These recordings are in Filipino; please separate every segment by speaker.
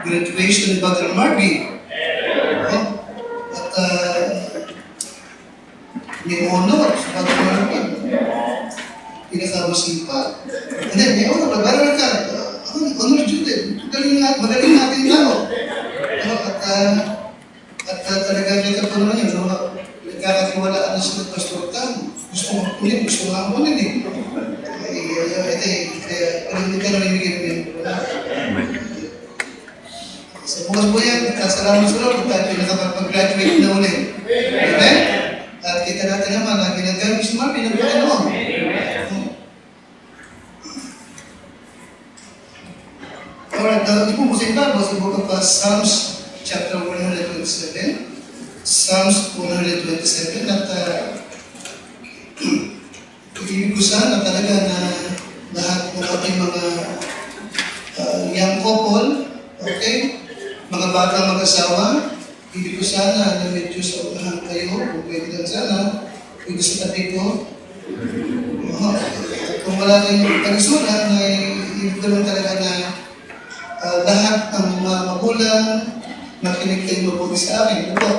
Speaker 1: graduation ni Brother Marvin. At may honor sa Brother Marvin. Pinakamasipag. And then, may honor, nag-aral ka. Honor student. Magaling natin lalo. At talaga kita po naman yun. Nagkakatiwalaan na sila Pastor Tan. Gusto mo kunin, gusto nga kunin eh. Kaya hindi ka namimigay mo yun. Sa bukas po yan, salamat sa Lord at nakapag-graduate na ulit. Amen? At kita natin naman na ginagamit si Marvin ng Panginoon. Alright, ito po sa iba, sa book of Psalms chapter 127. Psalms 127 at ibig ko sana talaga na lahat ng ating mga young couple, okay, mga batang mag-asawa, ibig ko sana na medyo sa unahan kayo, kung pwede lang sana, pwede sa tabi ko. Kung wala kayong pagsunan, ay ibig ko lang talaga na lahat ng mga magulang, makinig kayo mabuti sa akin. Ito.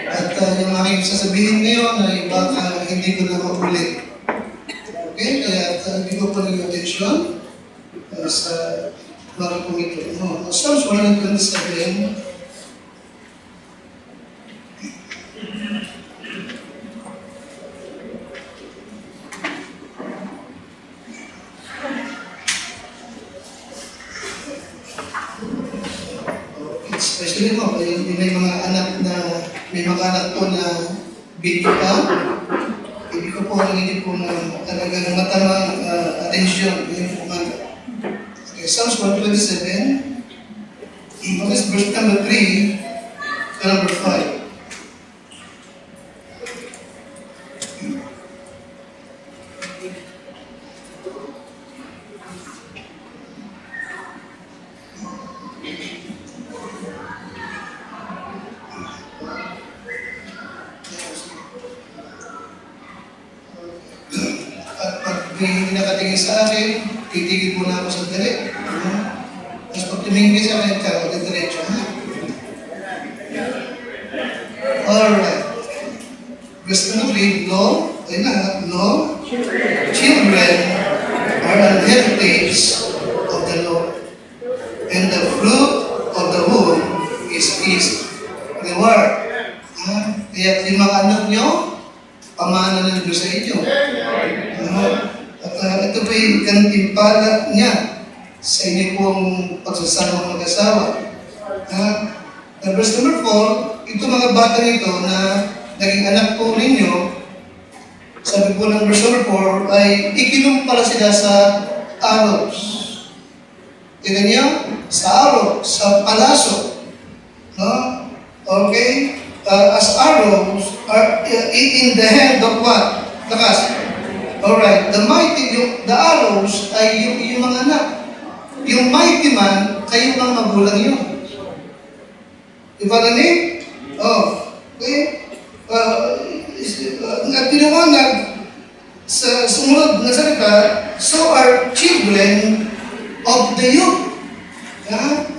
Speaker 1: At yung aking sasabihin ngayon ay baka hindi ko na maulit. Okay? Kaya hindi ko po naging atensyon sa mga kong ito. Psalms 127. Especially mo, may mga anak po na video pa. Hindi ko po nangingin po na talagang matamang atensyon yung umaga. Okay, Psalms 127, verse number 3 to number 5. May nakatingin sa akin, titigil po na ako sa dali. Tapos pag tumingin kayo sa akin, kaya diretso. Alright. Gusto mo read law? Ayun na, law. Children are an heritage of the Lord. And the fruit of the womb is his reward. Kaya yung mga anak nyo, pamana ng Diyos sa inyo. At ito po yung gantimpala niya sa inyo pong pagsasama mag-asawa. Verse number 4, ito mga bata nito na naging anak po ninyo, sabi po ng verse number 4, ay ikinumpara sila sa arrows. Tignan niyo, sa arrows, sa palaso. No? Okay? As arrows are in the hand of what? Lakas. Alright, the arrows ay yung mga anak. Yung mighty man, kayo mga magulang yun. Diba na ni? Okay. At tinawanag sa sumunod na salita, so are children of the youth.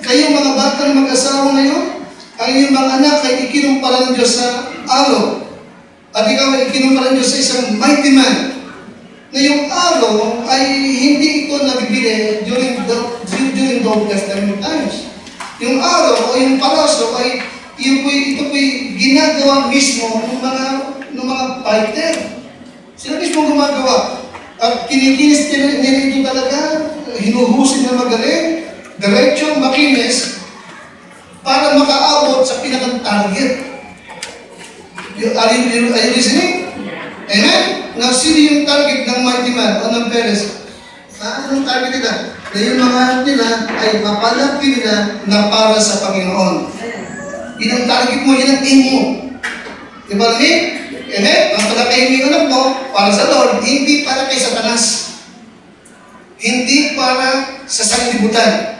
Speaker 1: Kayo mga batang mag-asawa ngayon, ang iyong mga anak ay ikinumpara ng Diyos sa arrow. At ikaw ay ikinumpara ng Diyos sa isang mighty man. Na yung araw ay hindi ito nabibili during the Old Testament times. Yung araw o yung palaso ay ito po'y ginagawa mismo ng mga fighter. Sila mismo gumagawa. At kinikinis nila ito talaga, hinuhusin na magaling, diretso, makinis, para makaabot sa pinakang target. Are you listening? Amen? Now, sino yung target ng mighty man o ng Perez? Anong target nila? Na yung mga nila ay mapalaki nila na para sa Panginoon. Yun ang target mo, yun ang aim mo. Diba namin? Amen? Mapalaki yung anak mo para sa Lord, hindi para kay Satanas. Hindi para sa sanglibutan.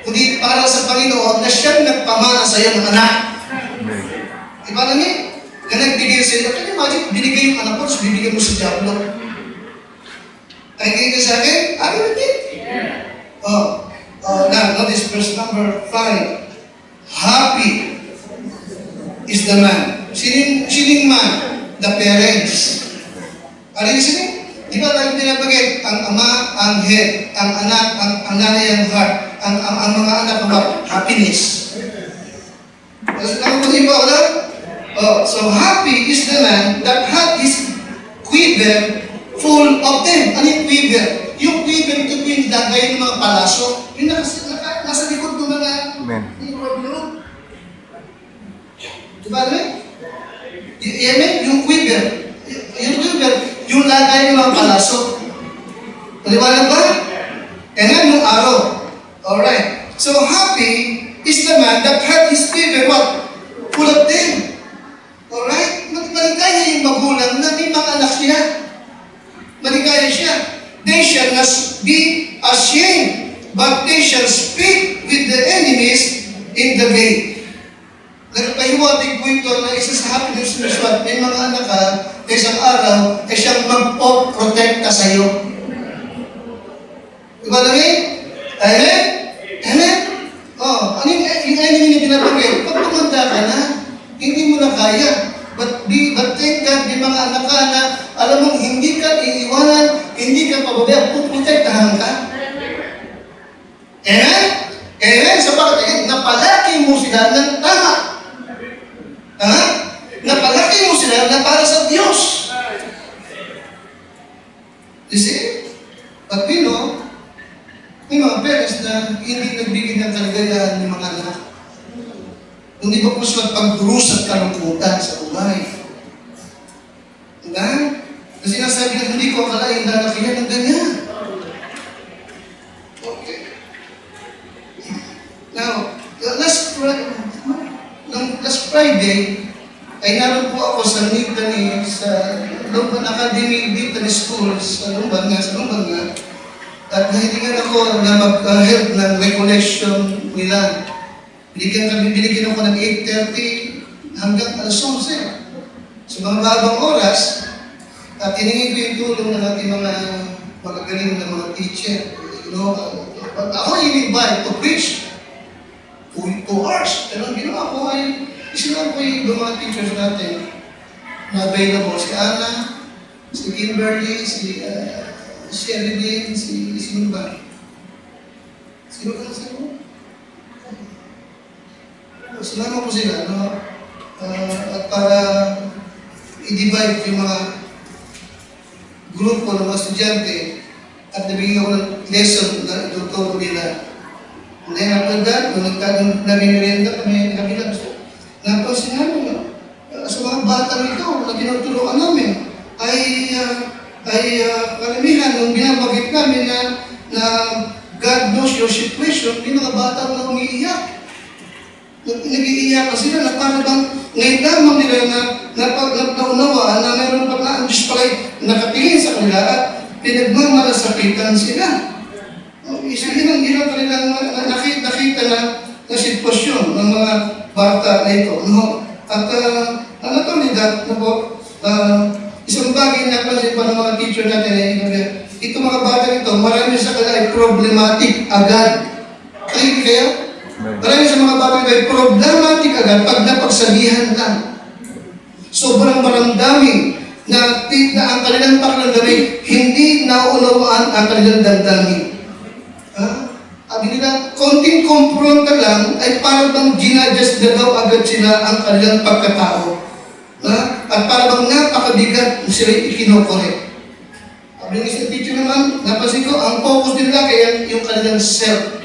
Speaker 1: Kundi para sa Panginoon na siyang nagpamana sa iyo ng anak. Diba namin? Na nagbigay sa iyo. Can you imagine, binigay yung anak ko, so bibigyan mo sa Diablo. Nakikinig ka sa akin? Ano natin? Now, notice verse number 5. Happy is the man. Sining man? The parents. Are you listening? Di ba tayo pinapagit? Ang ama, ang head, ang anak, ang nanay, ang heart, ang mga anak, ang happiness. Nakukunin ba wala? Oh, so happy is the man that had his quiver full of them. Ano yung quiver? Yung quiver ito yung lagay ng mga palaso. Yung nasa likod ng mga diba rin? Yung quiver. Yung quiver, yung lagay ng mga palaso. Maliwanag ba? Yan yung araw. Alright. So happy is the man that had his quiver what? Full of them. Alright? Maligaya yung magulang na may mga anak siya. Maligaya siya. They shall not be ashamed, but they shall speak with the enemies in the gate. Nagpahiwatig po ito na isa sa happiness mission, may mga anak ka, isang araw, ay siyang mag-protekta sa iyo. Diba namin? Amen? Amen? Oh, ano yung enemy na pinapanggil? Pag tumanda ka na, hindi mo na kaya. But thank God, may mga anak ka na, alam mong hindi ka iiwanan, hindi ka pababayaan, puprotektahan ka. Amen? Amen? Sa pagkakas, napalaki mo sila ng tama. Ha? Napalaki mo sila na para sa Diyos. You see? But we know, may mga parents na hindi nagbigay ng kaligayahan ng mga anak. Hindi ba po sila pagdurusa at kalungkutan sa buhay? Diba? Kasi sinasabi na hindi ko akalain na nakiyan ng ganyan. Okay. Now, last Friday, ay naroon po ako sa Nitani, sa Lumban Academy Nitani School, sa Lumban nga. At nahilingan ako na mag-help ng recollection nila. Binigyan ako ng 8:30 hanggang alas 11. So mga babang oras, at tiningin ko yung tulong ng ating mga magagaling na mga teacher. You know, ako in-invite to preach 2 hours. Pero ang ginawa ko ay isinan ko yung mga teachers natin na available. Si Anna, si Kimberly, si Sherilyn, sino ba? Sino ka na sa'yo? Sinama ko sila, no? At para i-divide yung mga grupo ng mga estudyante at nabigyan ko ng lesson na ituturo nila. And then after that, nung nag-merienda kami kabilang, napansin namin, no? Sa mga bata nito na tinuturuan namin ay karamihan nung binabagit namin na God knows your situation, yung mga bata na umiiyak. Nag-iiyak sila na parang ngayon lamang nila na naunawaan na meron pa na ang Diyos pala'y nakatingin sa kanila at pinagmamalasakitan sila. Isa yun ang kanilang nakita na sitwasyon ng mga bata na ito. No? At not only that, isang bagay na pansin pa ng mga teacher natin ay itong mga bata nito, marami sa kanila ay problematic agad. Kaya marami sa mga bata nito ay problematic agad pag napagsabihan lang. Sobrang maramdamin na ang kanilang pakiramdam hindi naunawaan ang kanilang damdamin. Sabi nila, konting kompronta lang ay parang bang ginadjust na daw agad sila ang kanilang pagkatao. At parang bang napakabigat sila ikinokorek. Sabi ng isang teacher naman, napansin ko, ang focus nila kaya yung kanilang self.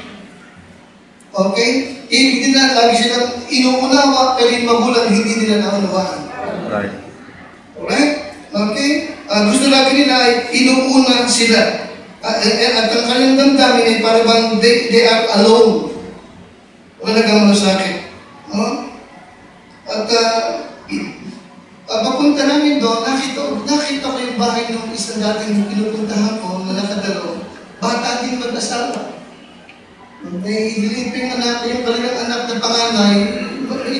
Speaker 1: Okay? Ibig nila, lagi silang inuunawa, pero yung magulang hindi nila naunawaan.
Speaker 2: Right.
Speaker 1: Alright? Okay? Gusto lagi nila ay inuuna sila. At ang kanilang damdamin ay parang bang they are alone. Wala nagang masakit. No? At papunta namin doon, nakita ko yung bahay ng isang dating pinupuntahan ko na nakadalo. Bata din mag-asawa. May iliping anak, yung kanilang anak na panganay,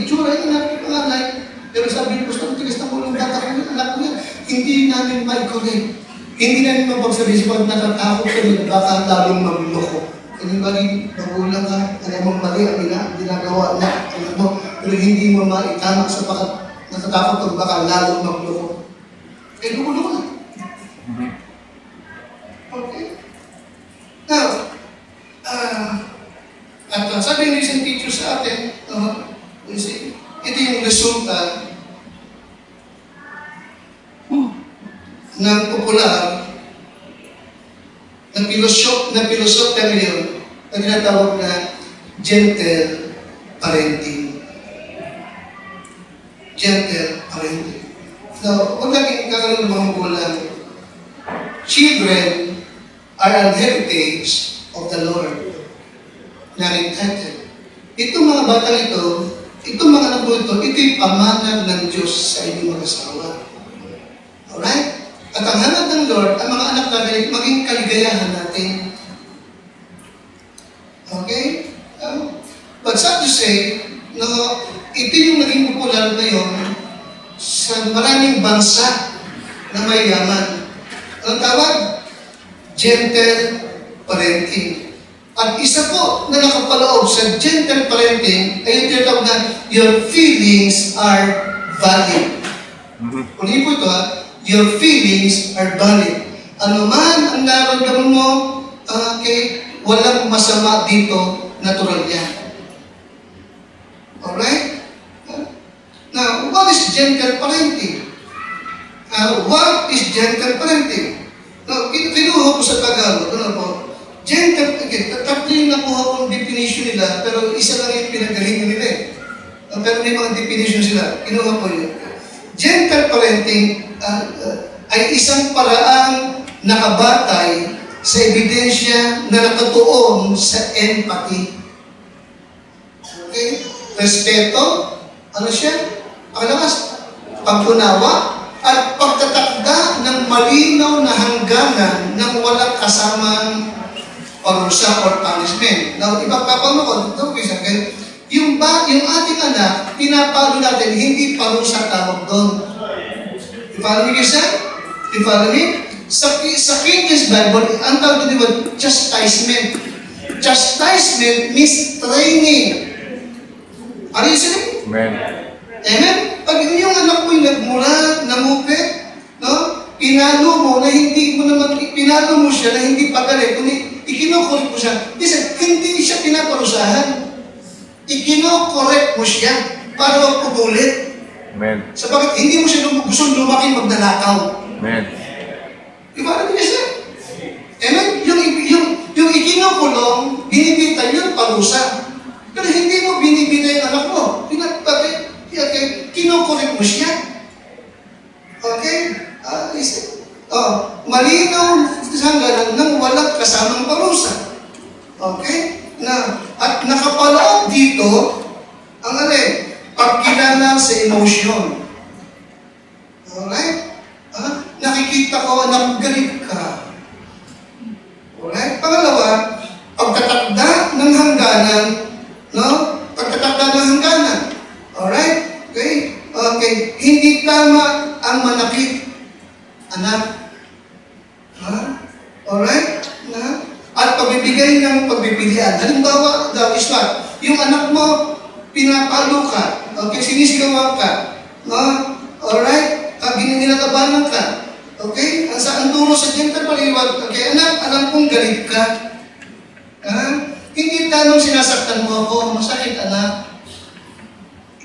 Speaker 1: itsura yung anak ng panganay. Pero sabi ko, tigas na mo ng bata ko yung anak niya, hindi namin ma-correct. Hindi namin mapagsabi sa pag natatakot kami, baka lalong magloko. Kung bagay, magulang ka, alam mong mali ang ginagawa niya, alam mo, pero hindi mo maitama sapagat natatakot kang baka lalong magloko. Eh, loko-loko na. Okay? Now, at sabi ng isang teacher sa atin, ito yung resulta ng popular na filosofya ngayon na tinatawag na gentle parenting. Gentle parenting. Now, huwag natin kakaroon ng mga magulang. Children are an heritage of the Lord. Na-entitled. Itong mga batang ito, itong mga anak mo ito'y pamanag ng Diyos sa inyong mag-asawa. Alright? At ang hanap ng Lord, ang mga anak natin, maging kaligayahan natin. Okay? But sad to say, no, ito yung naging popular ngayon sa maraming bansa na may yaman. Ang tawag? Gentle parenting. At isa po na nakapaloob sa gentle parenting ay yung tinatawag na your feelings are valid. Ulitin po ito your feelings are valid. Ano man ang nararamdaman mo, walang masama dito, natural yan. Alright? Now, what is gentle parenting? What is gentle parenting? Now, kinuha ko sa Tagalog, ano po? Gentle, tatlo yung nakuha kong definition nila, pero isa lang yung pinagaling nila eh. Pero may mga definition sila. Kinuha ko yun. Gentle parenting ay isang paraang nakabatay sa ebidensya na nakatuon sa empathy. Okay? Respeto, ano siya? Pangalawas, pagkunawa, at pagtatakda ng malinaw na hangganan ng walang kasamang parusa or punishment. Now, ipagpapano ko, yung ating anak, pinapalo natin, hindi parusa tawag doon. You follow me, Kirsa? You follow me? Sa King James Bible, ang tawag doon, chastisement. Chastisement means training. Are you listening?
Speaker 2: Amen.
Speaker 1: Amen? Pag yung anak mo yung nagmura, namupit, no? Pinalo mo na hindi mo naman, pinalo mo siya na hindi pagalit, kundi ikinokorek mo siya. Listen, hindi siya pinaparusahan. Ikinokorek mo siya para magpubulit.
Speaker 2: Amen.
Speaker 1: Sapagat hindi mo siya gustong lumaki magnanakaw.
Speaker 2: Amen.
Speaker 1: Diba alam niya siya? Amen? Yung ikinokulong, binibitay yun, parusa. Pero hindi mo binibitay ang anak mo. Kinokorek mo siya. Okay? Listen. Malinaw sa hangganan ng walang kasamang parusa. Okay? At nakapaloob dito, ang pagkilala sa emosyon. Alright? Nakikita ko na galit ka. Alright? Pangalawa, pagtatakda ng hangganan, no? Pagtatakda ng hangganan. Alright? Okay? Okay. Hindi tama ang manakit. Anak. Alright? At pagbibigay ng pagpipilian. Halimbawa, is what? Yung anak mo, pinapalo ka. Okay? Sinisigawan ka. No? Alright? Ginilatabanan ka. Okay? Ang turo sa gentle paliwag. Okay, anak, alam kong galit ka. Hindi tanong sinasaktan mo ako. Masakit, anak.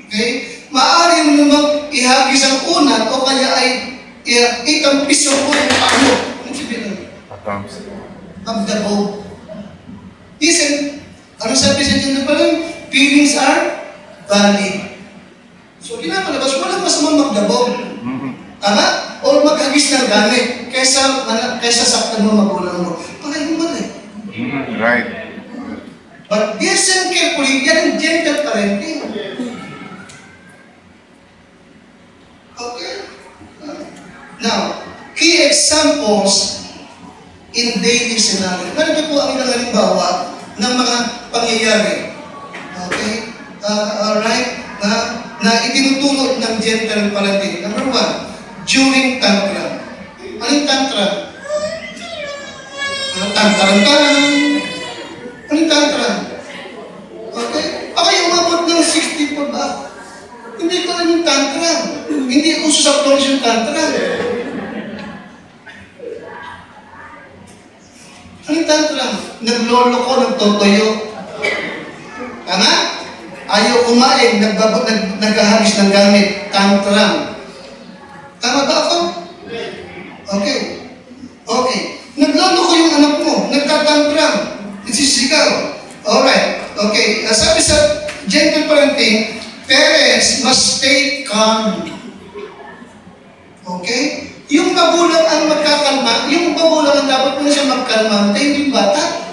Speaker 1: Okay? Maaari mo namang ihagis ang unat o kaya ay itampis ang po yung ano. Ano sabihin nun? Pagdabo. Listen, ano sabi sa dyan na parang feelings are valid. So, pinapalabas, walang masamang magdabo. Tama? O maghagis ng gamit kaysa saktan mo magulang mo. Pagay mo mali.
Speaker 2: Right.
Speaker 1: But listen carefully, yan ang gentle parenting. Okay? Now, key examples in daily scenario. Narito po ang ilang halimbawa ng mga pangyayari. Okay? Alright? Na itinutulot ng gentle parenting. Number one, during tantrum. Anong tantrum? Tantrum. Anong tantrum? hindi ko rin yung tantrum. Hindi uso sa Flores yung tantrum. Anong tantrum? Naglolo ko, nagtotoyo. Tama? Ayaw kumain, naghahagis ng gamit. Tantrum. Tama ba ako? Okay. Okay. Naglolo ko yung anak mo, nagtatantrum. Nagsisigaw. Alright. Okay. Sabi sa gentle parenting, parents must stay calm. Okay? Yung magulang ang magkakalma, yung magulang ang dapat mo na siya magkalma, hindi yung bata.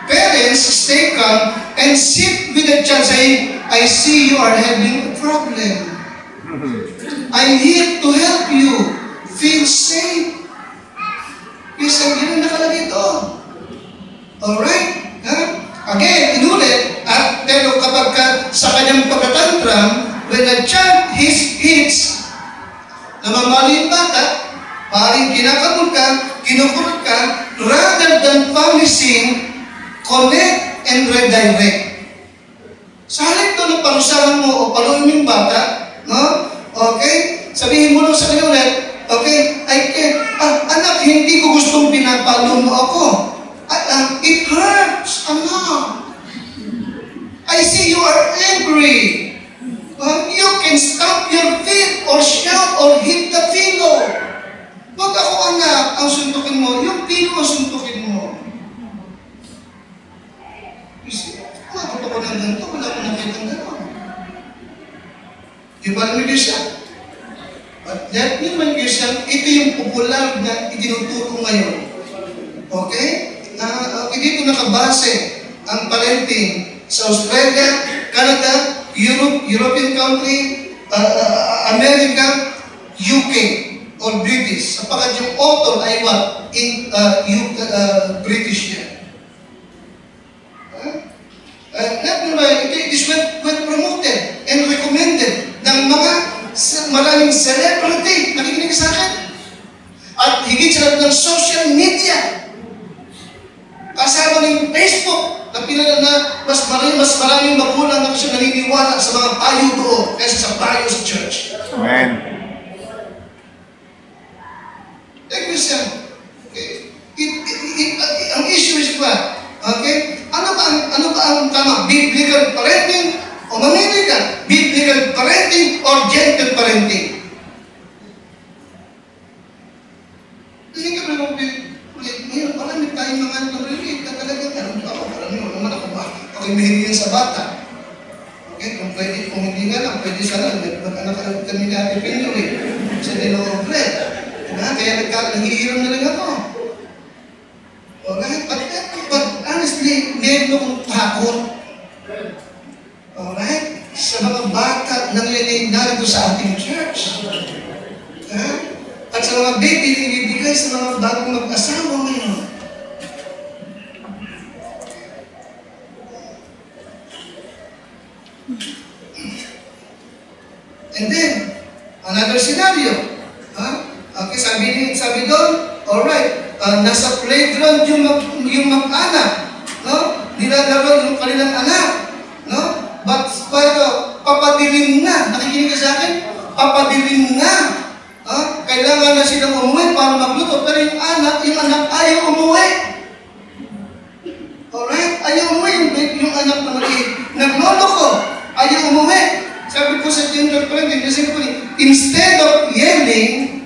Speaker 1: Parents, stay calm and sit with the child saying, I see you are having a problem. I'm here to help you. Feel safe. Kasi yun ang nakalagay doon. Alright? Again, inulit, pero kapag sa kanyang pagkatantram, when a child hits, namamali yung bata, paring kinakabul ka, kinukurot ka, rather than punishing, connect and redirect. Sa halip to na parusahan mo o paluin mo yung bata, no? Okay? Sabihin mo lang sa kanya ulit, okay, anak, hindi ko gustong pinapalo mo ako. It hurts, anak. I see you are angry. You can stamp your feet or shout or hit the pillow. Huwag ako anak ang suntukin mo, yung pillow ang suntukin mo. Umakot ako ng ganito, wala ko nakita ng gano'n. Di ba naman siya? But that naman siya, ito yung popular na itinuturo ngayon. Okay? Okay, dito nakabase ang parenting sa Australia, Canada, European country, America, UK, or British. Sapagkat yung author ay what? British yan. It is well promoted and recommended ng mga maraming celebrity. Nakikinig sa akin? At higit sa ng social media. Kasama ng Facebook. Na mas maraming magulang na siya naniniwala sa mga payo doon kaysa sa payo sa church.
Speaker 2: Amen.
Speaker 1: Thank you, sir. Okay. Ang issue is what? Okay? Ano ba ang tama? Biblical parenting o mamili ka? Biblical parenting or gentle parenting? Hindi ka ba ngayon, marami tayong mga narinig na talagang mahilig yan sa bata. Okay, kung hindi nga lang, pwede sana, mag-anak kami ni Ate Pinyo sa Nilong Bread. Kaya naghihiram na lang ako. Alright, but honestly, meron akong takot. Alright, sa mga bata na narito sa ating church. At sa mga baby na ibibigay sa mga bagong mag-asawa ngayon. And then, another scenario. Okay, sabi doon, alright, nasa playground yung mag-anak, no? Nilalaro yung kanilang anak, no? But, pero, papadilim na. Nakikinig ka sa akin? Papadilim na. Kailangan na silang umuwi para magluto, pero yung anak ayaw umuwi. Alright? Ayaw umuwi yung anak na maliit. Naglolo ko, ayaw umuwi. Sabi ko sa gentle parenting, instead of yelling,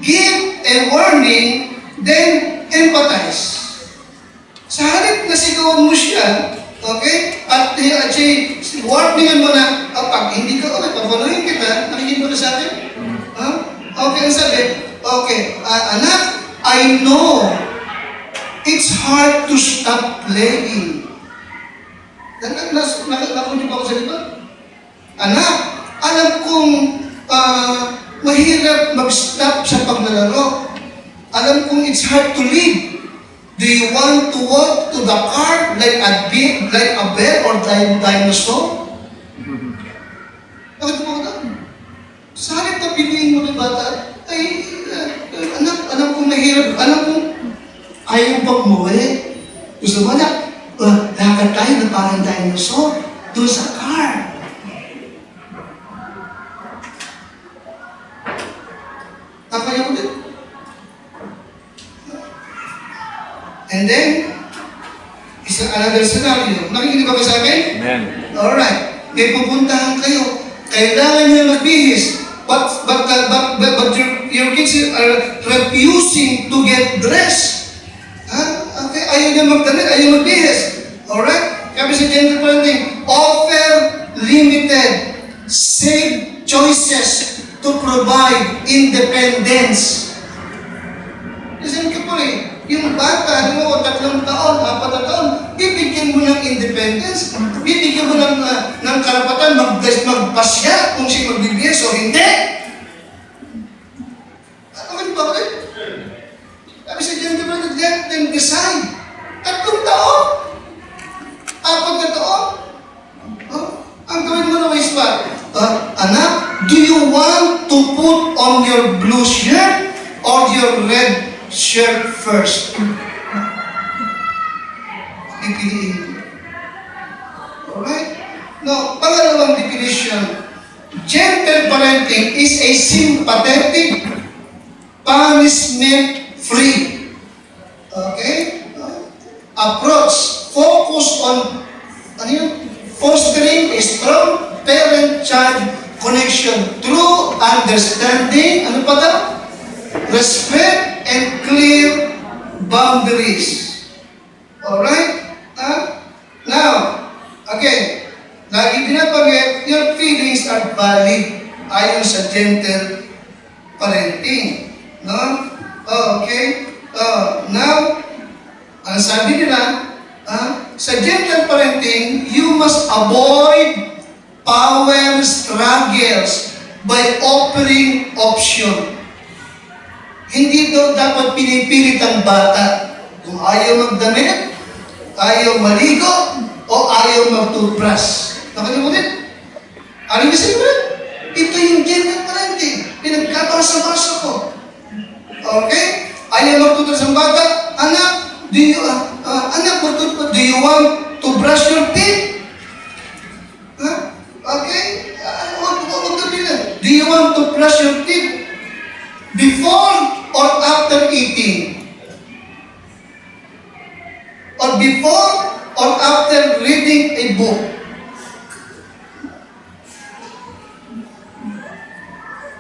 Speaker 1: give a warning, then empathize. Sa halip na sigawan mo siya, okay? At warningan mo na, pag hindi ka ulit, papaluin kita, nakikinig mo na sa akin? Okay, ang sabi, okay, anak, I know it's hard to stop playing. Nakunin ba ako sa dito? Anak, alam kong mahirap mag-stop sa paglalaro. Alam kong it's hard to leave. Do you want to walk to the car like a bear or dinosaur? Bakit mo ka? Sa halip na piliin mo ng bata, anak, alam kong mahirap, alam kong ayaw pag muwi. Gusto mo na, lakad tayo na parang dinosaur doon sa car. senaryo. Nakikinig ba kayo sa akin?
Speaker 2: Amen.
Speaker 1: Alright. May pupuntahan kayo. Kailangan nyo magbihis. But your kids are refusing to get dressed. Okay, ayaw niya magdamit, ayaw magbihis. Alright? Kaya sa gender parenting, offer limited, safe choices to provide independence. Listen ka po yung bata, mo, 3 taon, 4 na taon, bibigyan mo ng independence, bibigyan mo ng karapatan magpasya kung siya magbibigay o hindi. Ano ba rin? Sabi sa gender parenting, let them decide. 3 taon, 4 na taon. Ang gawin mo na ways pa, anak, do you want to put on your blue shirt or your red shirt first? Pipiliin mo. Alright? Now, pangalawang definition, gentle parenting is a sympathetic, punishment-free, okay, approach focus on fostering a strong parent-child connection through understanding, respect and clear boundaries. Alright? Now, again, lagi binabanggit, your feelings are valid ayon sa gentle parenting. No? Okay? Now, ang sabi nila, sa gentle parenting, you must avoid power struggles by offering option. Hindi daw dapat pinipilit ang bata. Kung ayaw magdamit, ayaw maligo, o ayaw mag-toothbrush. Nakalimutin? Ano yung siyempre? Ito yung gentle parenting. Pinagkabasa-basa ko. Okay? Ayaw mag-toothbrush ang bata. Anak, do you want to brush your teeth? Okay? Do you want to brush your teeth before or after eating? Or before or after reading a book?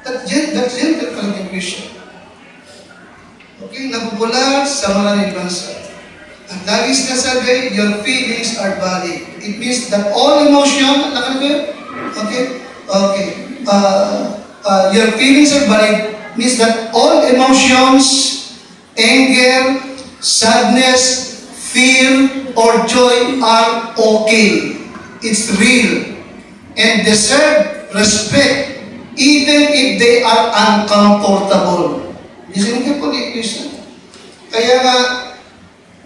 Speaker 1: That's gentle parenting question. Okay? Napopular sa maraming bansa. At lagi sinasabi, your feelings are valid. It means that all emotion, okay? Okay. Your feelings are valid means that all emotions, anger, sadness, fear, or joy are okay. It's real and deserve respect even if they are uncomfortable. Listen ka po, Christian. Kaya nga,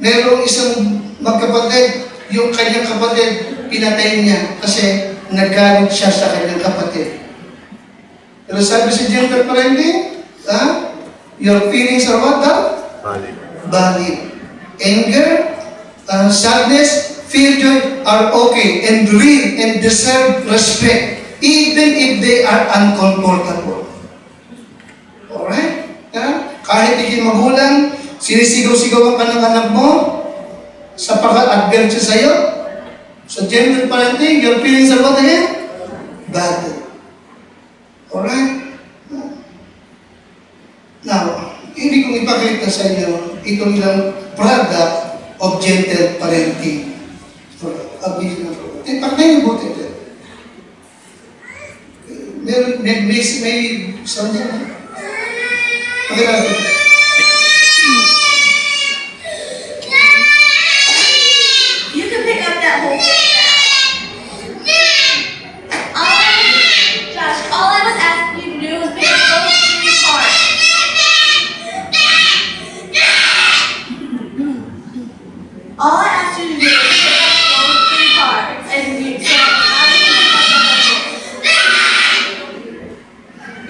Speaker 1: merong isang magkapatid, yung kanyang kapatid, pinatay niya kasi nagalit siya sa kanyang kapatid. Pero sabi sa gentle parenting, your feelings are what daw?
Speaker 2: Valid.
Speaker 1: Valid. Anger, sadness, fear, joy are okay and real and deserve respect even if they are uncomfortable. Alright? Kahit hindi magulang, sinisigaw-sigawan ka ng anak mo sa pag-advert siya sa'yo. So, gentle parenting, your feelings are what again? Valid. Alright? Now, hindi kong ipakita sa inyo itong ilang product of gentle parenting. Pagkain mo buti ito. May saan dyan? Pagkain natin.
Speaker 3: You can pick up that whole thing. Josh, all I was asking you to do was pick up those 3 parts. All I asked you to do was pick up those 3 parts, and you said, how do you pick up the whole thing?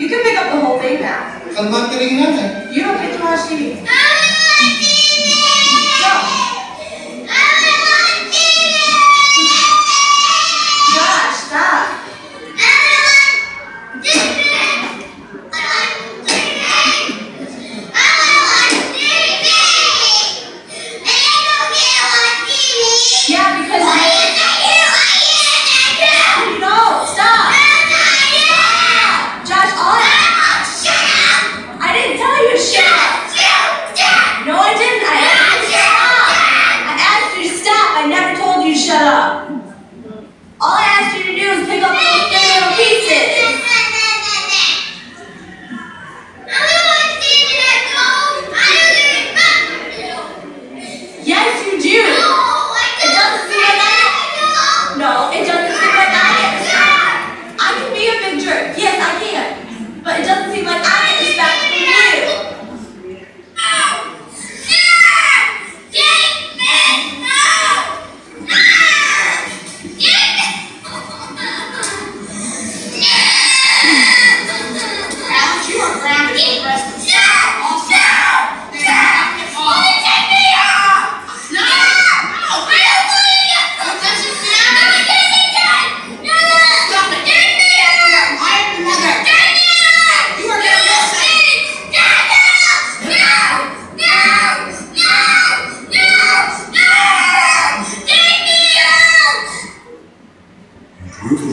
Speaker 3: You can pick up the whole thing now.
Speaker 1: Kalmante rin natin.
Speaker 3: You don't get to watch TV. No. Josh, stop. Yeah, because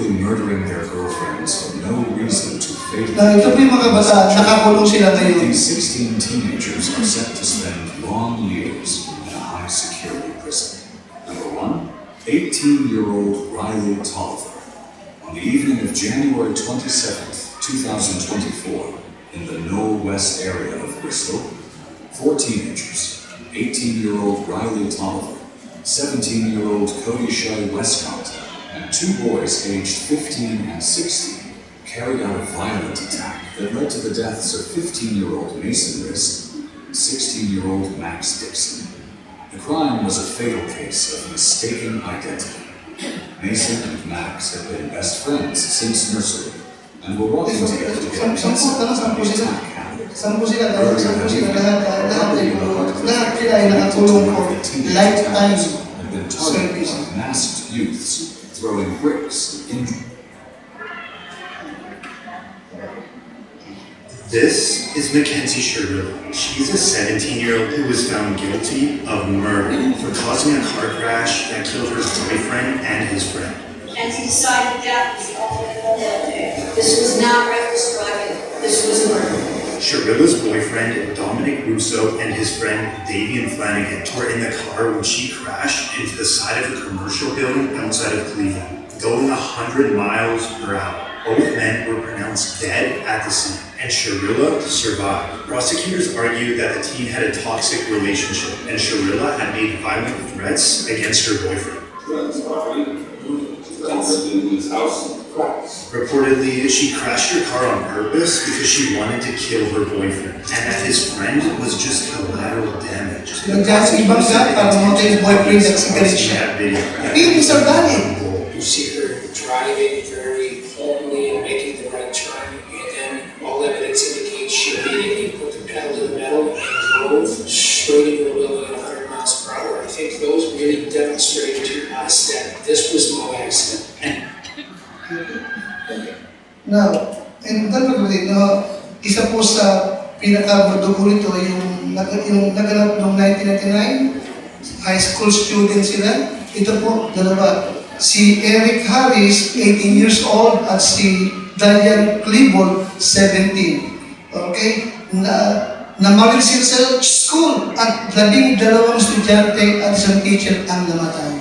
Speaker 2: brutally murdering their girlfriends for no reason to
Speaker 1: Na ito po yung mga kabataan, nakakulong sila ngayon.
Speaker 2: These 16 teenagers are set to spend long years in a high-security prison. Number 1, 18-year-old Riley Tolliver. On the evening of January 27th, 2024, in the Knoll West area of Bristol, 4 teenagers, 18-year-old Riley Tolliver, 17-year-old Cody Shea Westcott, and 2 boys aged 15 and 16 carried out a violent attack that led to the deaths of 15-year-old Mason Risk and 16-year-old Max Dixon. The crime was a fatal case of mistaken identity. Mason and Max had been best friends since nursery and were walking together to get pizza when the attack happened.
Speaker 1: Sampu sila, lahat sila ay nakakulong po. Lifetime
Speaker 2: Had been targeted
Speaker 1: service.
Speaker 2: by masked youths throwing bricks into
Speaker 4: This is Mackenzie Sherrill. She's a 17-year-old who was found guilty of murder for causing a car crash that killed her boyfriend and his friend.
Speaker 5: Mackenzie decided death was the ultimate goal that day. This was not reckless driving. This was murder.
Speaker 4: Sharilla's boyfriend, Dominic Russo, and his friend, Davian Flanagan, were in the car when she crashed into the side of a commercial building outside of Cleveland, going 100 miles per hour. Both men were pronounced dead at the scene, and Sharilla survived. Prosecutors argued that the teen had a toxic relationship, and Sharilla had made violent threats against her boyfriend. Reportedly, she crashed her car on purpose because she wanted to kill her boyfriend, and that his friend was just collateral damage.
Speaker 1: Nagdaan sa ibang gap para mamatay yung boyfriend at sigaret siya. Yun yung sardali.
Speaker 6: You see her driving very calmly and making the right turn, and then all evidence indicates she immediately put the pedal to the metal and drove straight into a building at 100 miles per hour. I think those really demonstrated to us that this was no accident.
Speaker 1: Now, and dapat ulit, no, isa po sa pinaka-madugo nito yung naganap noong 1999, high school student sila. Ito po, dalawa. Si Eric Harris, 18 years old, at si Diane Klebold, 17. Okay? Namaril sila sa school at 12 estudyante at isang teacher ang namatay.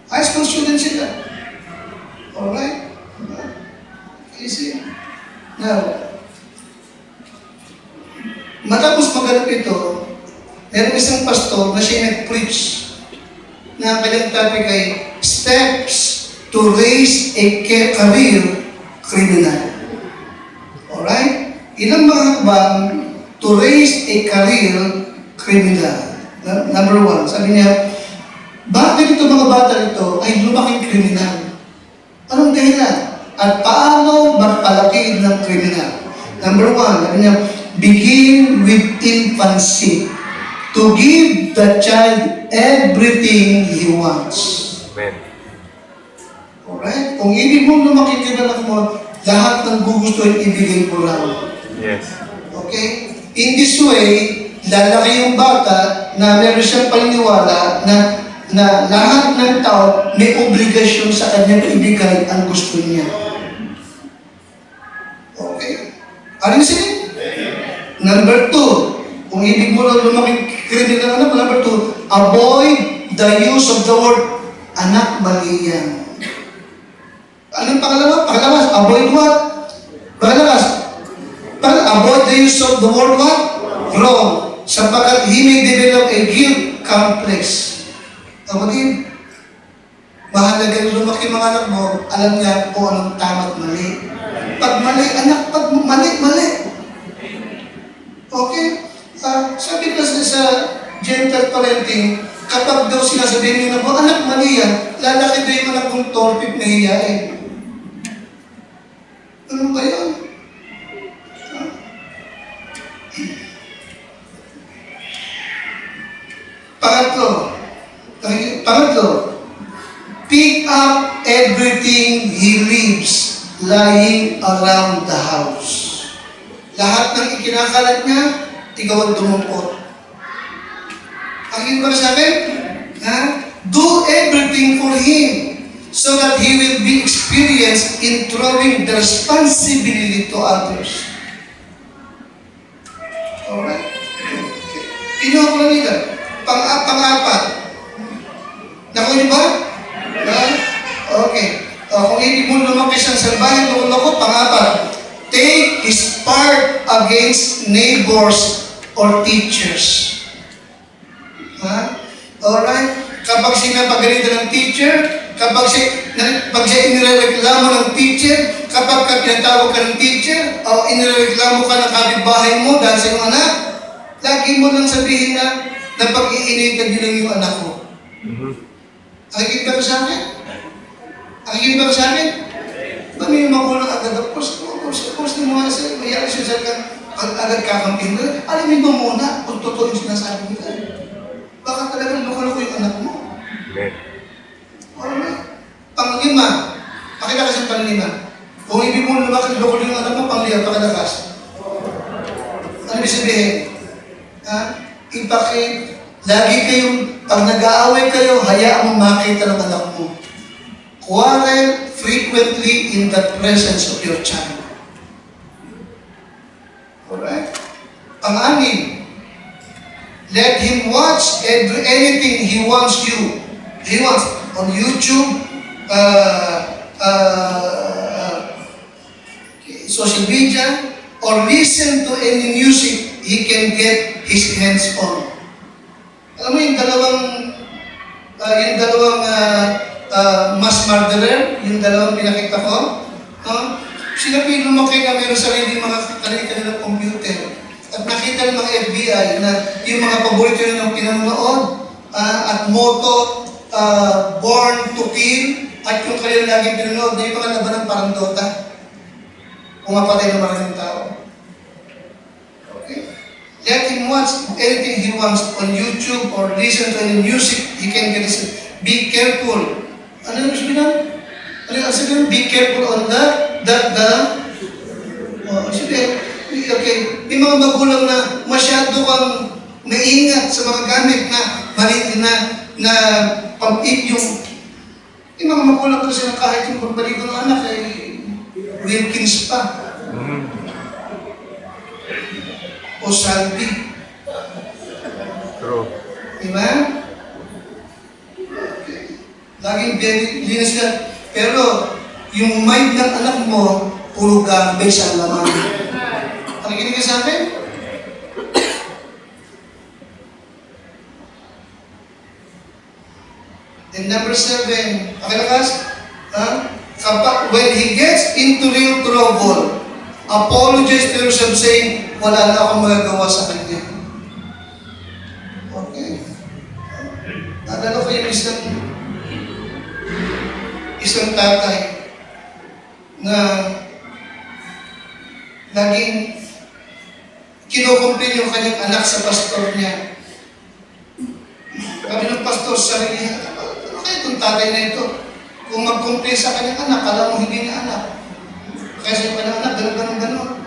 Speaker 1: High school student sila. Alright? You see? Now, matapos maganap ito, meron isang pastor na siya nag-preach na ang kanyang topic ay Steps to Raise a Career Criminal. Alright? Ilang mga hakbang to raise a career criminal. Number 1, sabi niya, bakit ito mga bata ito ay lumaking kriminal? Anong dahilan? At paano magpalaki ng kriminal? Number 1, sabi niya, begin with infancy. To give the child everything he wants.
Speaker 7: Amen.
Speaker 1: Alright? Kung ibig mong lumaking kriminal mo, lahat ng gugustuhin ibigay mo lang.
Speaker 7: Yes.
Speaker 1: Okay? In this way, lalaki yung bata na meron siyang paniniwala na lahat ng tao may obligasyon sa kanyang ibigay ang gusto niya. Okay? Are you seeing? Number 2, kung ibig mo lang lumaking kriminal na, number 2, avoid the use of the word anak, mali yan. Anong pangalawa? Pangalawa, avoid what? Pangalawa, avoid the use of the word what? Wrong. Sapagkat he may develop a guilt complex. Kapatid, mahalaga yung lumaki mga anak mo, alam niya kung anong tama at mali. Pag mali, anak, pag mali, mali. Okay? Sabi kasi sa gentle parenting, kapag daw sinasabihin niyo na po, anak, mali yan, lalaki daw yung anak kong torpid na hiyain. Ano ba yun? Pangatlo, pick up everything he leaves lying around the house. Lahat ng ikinakalat niya, ikaw ang dumungkot. Ang ibig ba sabi? Do everything for him. so that he will be experienced in throwing the responsibility to others. Alright? Okay. Kinuha ko lang nila. Pang-apat. Nakuha niyo ba? Okay. Kung hindi mo lumaki siyang salbahin, loko-loko, pang-apat. Take his part against neighbors or teachers. Alright? Kapag sinapagalitan ng teacher, pag siya inireklamo ng teacher, kapag pinatawag ka ng teacher, o inireklamo ka ng kapitbahay mo dahil sa iyong anak, lagi mo lang sabihin na pag-iinitan yun lang yung anak mo. Nakikita ba sa akin? Nakikita ba sa akin? Ba may magulang agad, of course, ng mga mayari siya agad kakampin doon. Alamin mo muna kung totoo yung sinasabi nila. Baka talagang loko-loko yung anak mo. Alright. Panglima. Pakilakas ang panglima. Kung hindi mo lumaki loko yung anak mo, panglima, pakilakas. Ano ibig sabihin? Lagi kayong, pag nag-aaway kayo, hayaan mo makita ng anak mo. Quarrel frequently in the presence of your child. Alright? Pang-anim. Let him watch anything he wants on YouTube, social media, or listen to any music he can get his hands on. Alam mo yung dalawang mass murderer, yung dalawang pinakita ko, sila po yung lumaki na meron sarili mga kanilang computer. At nakita ng mga FBI na yung mga paborito nila ng pinanonood at Moto, Born to Kill, at yung kanilang laging pinanonood na yung mga labanang parang Dota. Pumapatay ng maraming tao. Okay? Let him watch anything he wants on YouTube or listen to any music he can get. Be careful. Ano yung sabihin? Ano yung sabihin? Be careful on okay. May mga magulang na masyado kang naingat sa mga gamit na mali na pag-ip yung mga magulang kasi na kahit yung pagbaligo ng anak ay Wilkins pa. O Salvi.
Speaker 7: True.
Speaker 1: Diba? Okay. Laging linis ka. Pero yung mind ng anak mo, puro garbage ang laman. Nakikinig ka sa akin? And number 7, pakilakas, when he gets into real trouble, apologize to yourself saying, wala na akong magagawa sa kanya. Okay. Naalala ko yung isang tatay na laging kinukumpin yung kanyang anak sa pastor niya. Sabi ng pastor sa sarili, ano kaya itong tatay na ito? Kung mag-complain sa kanyang anak, alam mo hindi niya anak. Kaya sa kanyang anak, gano'n.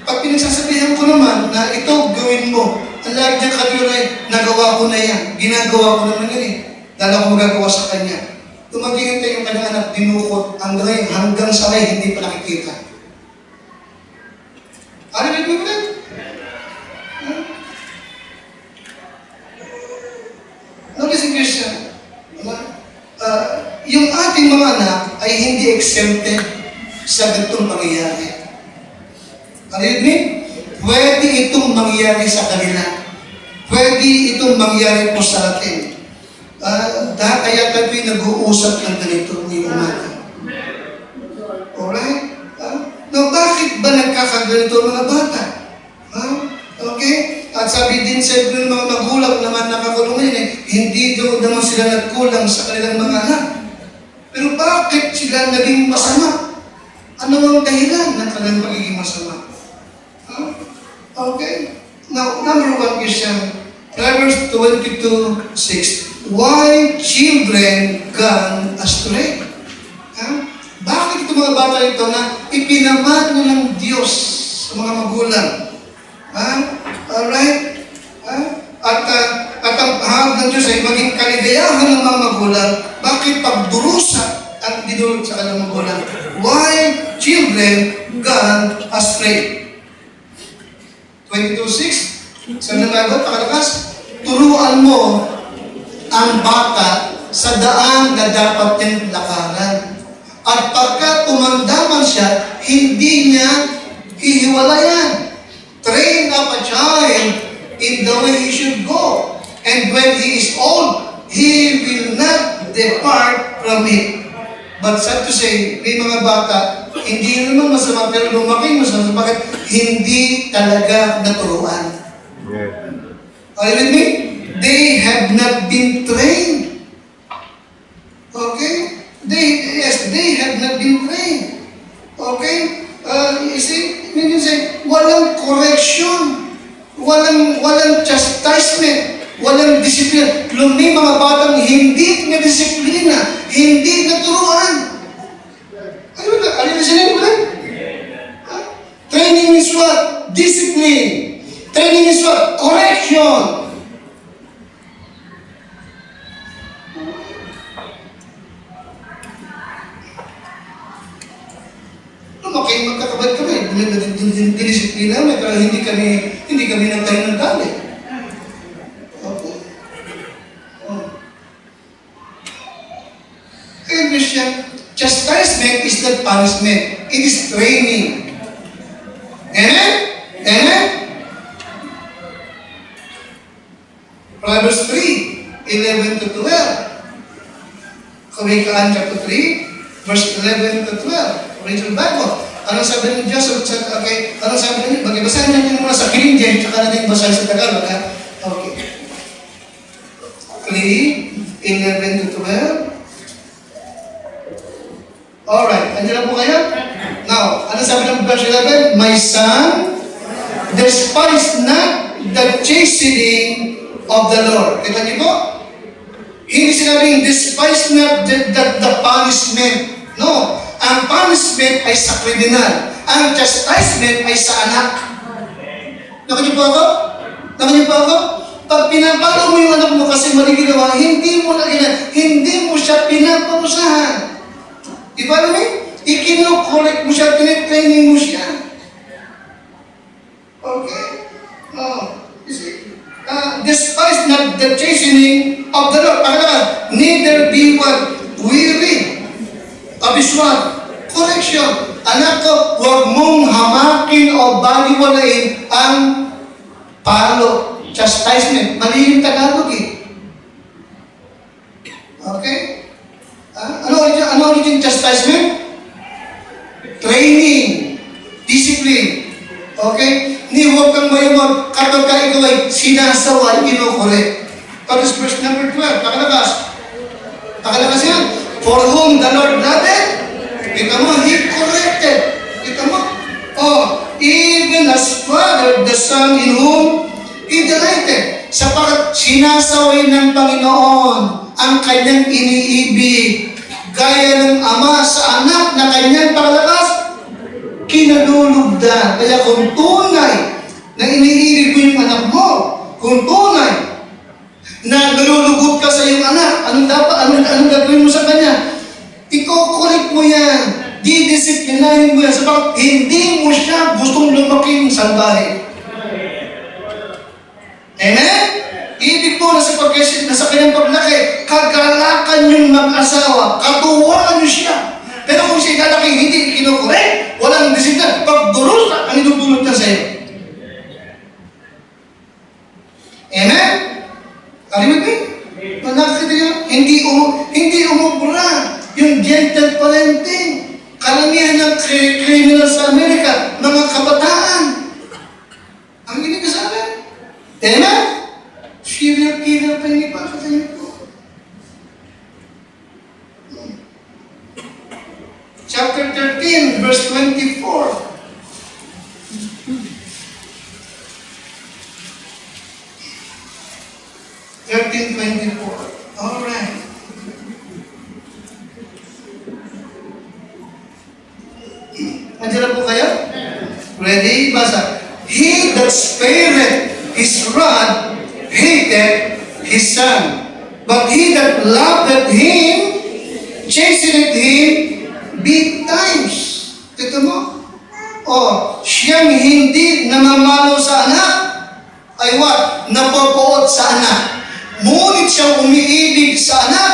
Speaker 1: Pag pinagsasabihan ko naman na ito, gawin mo, ang lagi niyang katuloy, nagawa ko na yan. Ginagawa ko naman yan eh. Dahil ako magagawa sa kanya. Tumagingin tayo yung kanyang anak, dinukot, hanggang sa ngayon, hindi pa nakikita. Ano ba yung mga? Notice in Christian, yung ating mga anak ay hindi exempted sa ganitong pangyayari. Ano yun? Pwede itong mangyari sa kanila. Pwede itong mangyari po sa atin. Kaya tayo nag-uusap ng ganito ngayong umaga. Alright? Bakit ba nagkakaganito mga bata? Okay? At sabi din sa ng mga magulang naman nakakulong ngayon hindi daw naman sila nagkulang sa kanilang mga anak. Pero bakit sila naging masama? Ano ang dahilan ng kanilang pagiging masama? Okay? Now, number 1 Christian, Proverbs 22:6. Why children gone astray? Bakit itong mga bata ito na ipinamano ng Diyos sa mga magulang? Alright? At ang hahag ng Diyos ay maging kaligayahan ng mga magulang. Bakit pagdurusa ang idinulot sa kanilang magulang. While children gone astray. 22:6, sabi ng Bible, pakalakas, turuan mo ang bata sa daan na dapat niyang lakaran. At pagka tumandaman siya, hindi niya hihiwalayan. Train up a child in the way he should go. And when he is old, he will not depart from it. But sad to say, may mga bata, hindi naman masama, pero lumaking masama. Bakit? Hindi talaga naturuan. Are you with me? They have not been trained. Okay? They have not been trained. Okay? You see, you say, walang correction, walang chastisement, walang disiplina. May mga batang hindi na disiplina, hindi naturuan. Are you listening to that? Training is what? Discipline. Training is what? Correction. Okay, magkakabad kami. Dinisiplina kami, pero hindi kami nagtayo ng dali. Okay. Kaya Christian, chastisement is not punishment. It is training. Amen? Amen? Proverbs 3:11 to 12. Kawikaan chapter 3, verse 11 to 12. Original Bible. Anong sabi ng Diyos? Okay. Anong sabi ng Diyos? Basahin natin muna sa King James, tsaka natin basahin sa Tagalog. Ha? Okay. 3:11 to 12. Alright. Andiyan na po kayo? Now, ano sabi ng verse 11? My son, despise not the chastening of the Lord. Kita niyo po? Hindi sinabing despise not the punishment. No. Ang punishment ay sa kriminal. Ang chastisement ay sa anak. Nakaniyo po ako? Nakaniyo po ako? Pag pinapalo mo yung anak mo kasi mali ginawa, hindi mo siya pinaparusahan. Di ba namin? Ikino-correct mo siya, tinitraining mo siya. Okay? You see? Despise not the chastening of the Lord. Pangalaman, neither be what? Weary of His word. Correction. Anak ko, huwag mong hamakin o baliwalain ang palo. Chastisement. Mali yung Tagalog eh. Okay? Ano yung chastisement? Training. Discipline. Okay? Ni huwag kang mayamag kapag ka ikaw ay sinasawa, ino-correct. Tapos verse number 12. Pakalakas. Pakalakas yan. For whom the Lord loveth, kita mo, He corrected. Kita mo? Even as Father, the Son in whom He delighted. Sapagat sinasaway ng Panginoon ang kanyang iniibig. Gaya ng Ama sa anak na kanyang pakalakas, kinalulugdan. Kaya kung tunay na iniibig mo yung anak mo, kung tunay na nalulugot ka sa iyong anak, anong gagawin mo sa kanya? Iko-correct mo yan. Didisiplinahin mo yan. Sabagat hindi mo siya gustong lumaking salbahe. Amen? Ibig po na sa kanyang paglaki, kagalakan yung mag-asawa, katuwaan niyo siya. Pero kung siya ilalaki, hindi kinokorek, walang disiplina, pagduros na ang idudulot niya sa iyo. Amen? Are you with me? Nakakita niyo, hindi umubra yung gentle parenting. Karamihan ng criminal sa Amerika, mga kabataan. Ang ginagasabi. Amen? Serial killer pa yung ipakita niyo po. Chapter 13, verse 24. Alright. Nandiyan na po kayo? Ready? Basa. He that spareth his rod hateth his son. But he that loveth him chastened him big times. Ito mo? Siyang hindi namamalo sa anak ay what? Napopoot sa anak. Ngunit siyang umiibig sa anak,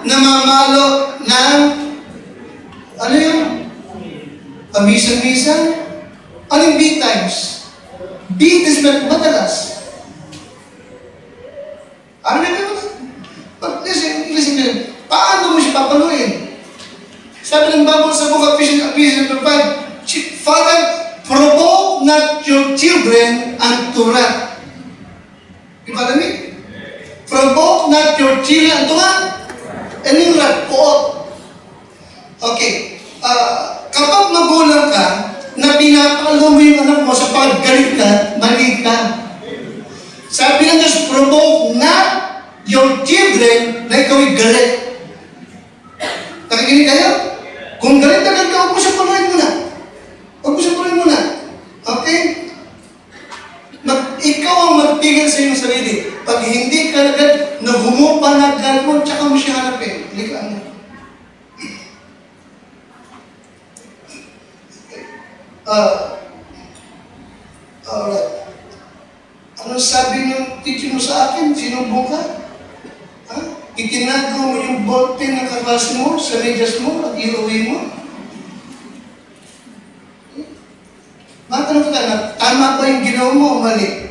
Speaker 1: namamalo ng, ano yun? Pabisan-bisan? Ano yung big times? Big is madalas. Ano na yun? But listen, paano mo siya papaluin? Sabi ng Bible sa book of Ephesians 5, Father, provoke not your children unto wrath. You follow me? Provoke not your children unto what? Ano yung wrath? Okay. Kapag magulang ka, na pinapalo mo yung anak mo sa paggalit ka, mali ka. Sabi ng Diyos, provoke not your children na ikaw ay galit. Nakikinig kayo? Kung galit ka, huwag mo siya puluin muna. Huwag mo siya puluin muna. Okay? Ikaw ang magpigil sa iyong sarili. Pag hindi ka agad na humupa na galit mo, tsaka mo siya hanapin. Hindi ka ano. Alright. Ano sabi ng teacher mo sa akin? Sinumbong ka? Itinago mo yung bote ng kapas mo sa medyas mo at iuwi mo? Matanong ka na, tama ba yung ginawa mo o mali?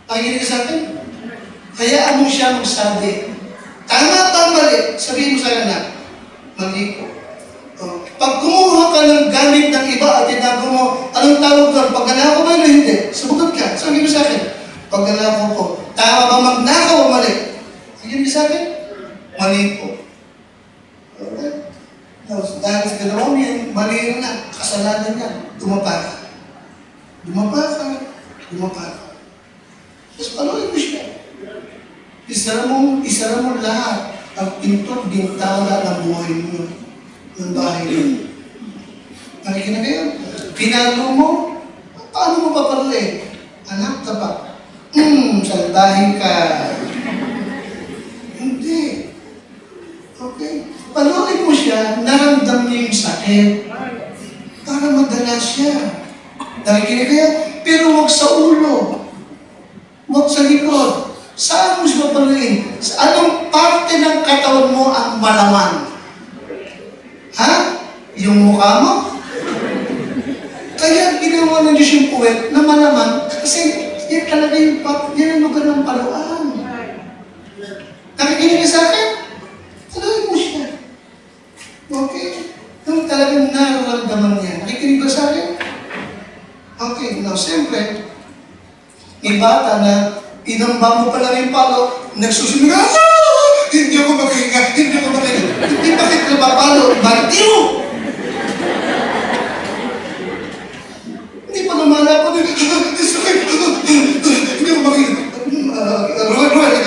Speaker 1: Pakikinig ka sa akin? Hayaan mo siya magsabi. Tama ba mali? Sabihin mo sa akin na, mali ko. Pag kumuha ka ng gamit ng iba at tinago mo, anong tawag doon? Pagnanakaw ba o hindi? Subukan ka. Sabihin mo sa akin, pagnanakaw ko. Tama ba magnakaw o mali? Sabihin mo sa akin, mali po. Okay? Dahil sa ganawa mo yan, mali na. Kasalanan yan. Dumapa ka. Tapos panuhin mo siya. Isara mo lahat ang pinto, bintana ng buhay mo. Ng bahay mo. Nakikinig kayo? Pinalo mo, paano mo papaluin? Anak ka ba? Salbahin ka. Hindi. Okay? Paluin mo siya, naramdam niya yung sakit. Para madala siya. Nakikinig kayo? Pero huwag sa ulo. Huwag sa likod. Saan mo siya papaluin? Sa anong parte ng katawan mo ang malaman? Yung mukha mo? Kaya ginawa ng Diyos yung puwet na malaman kasi yan talaga yan ang lugar ng paluan. Nakikinig ka sa akin? Paluin mo siya. Okay? Yung talagang nararamdaman niya. Nakikinig ka sa akin? Okay, now siyempre, may bata na inamba mo pa lang yung palo, nagsusunod ka, hindi ako makahinga. Hindi bakit napapalo? Baliw! Hindi pa namala po din. Hindi ako makahinga. Ruwan.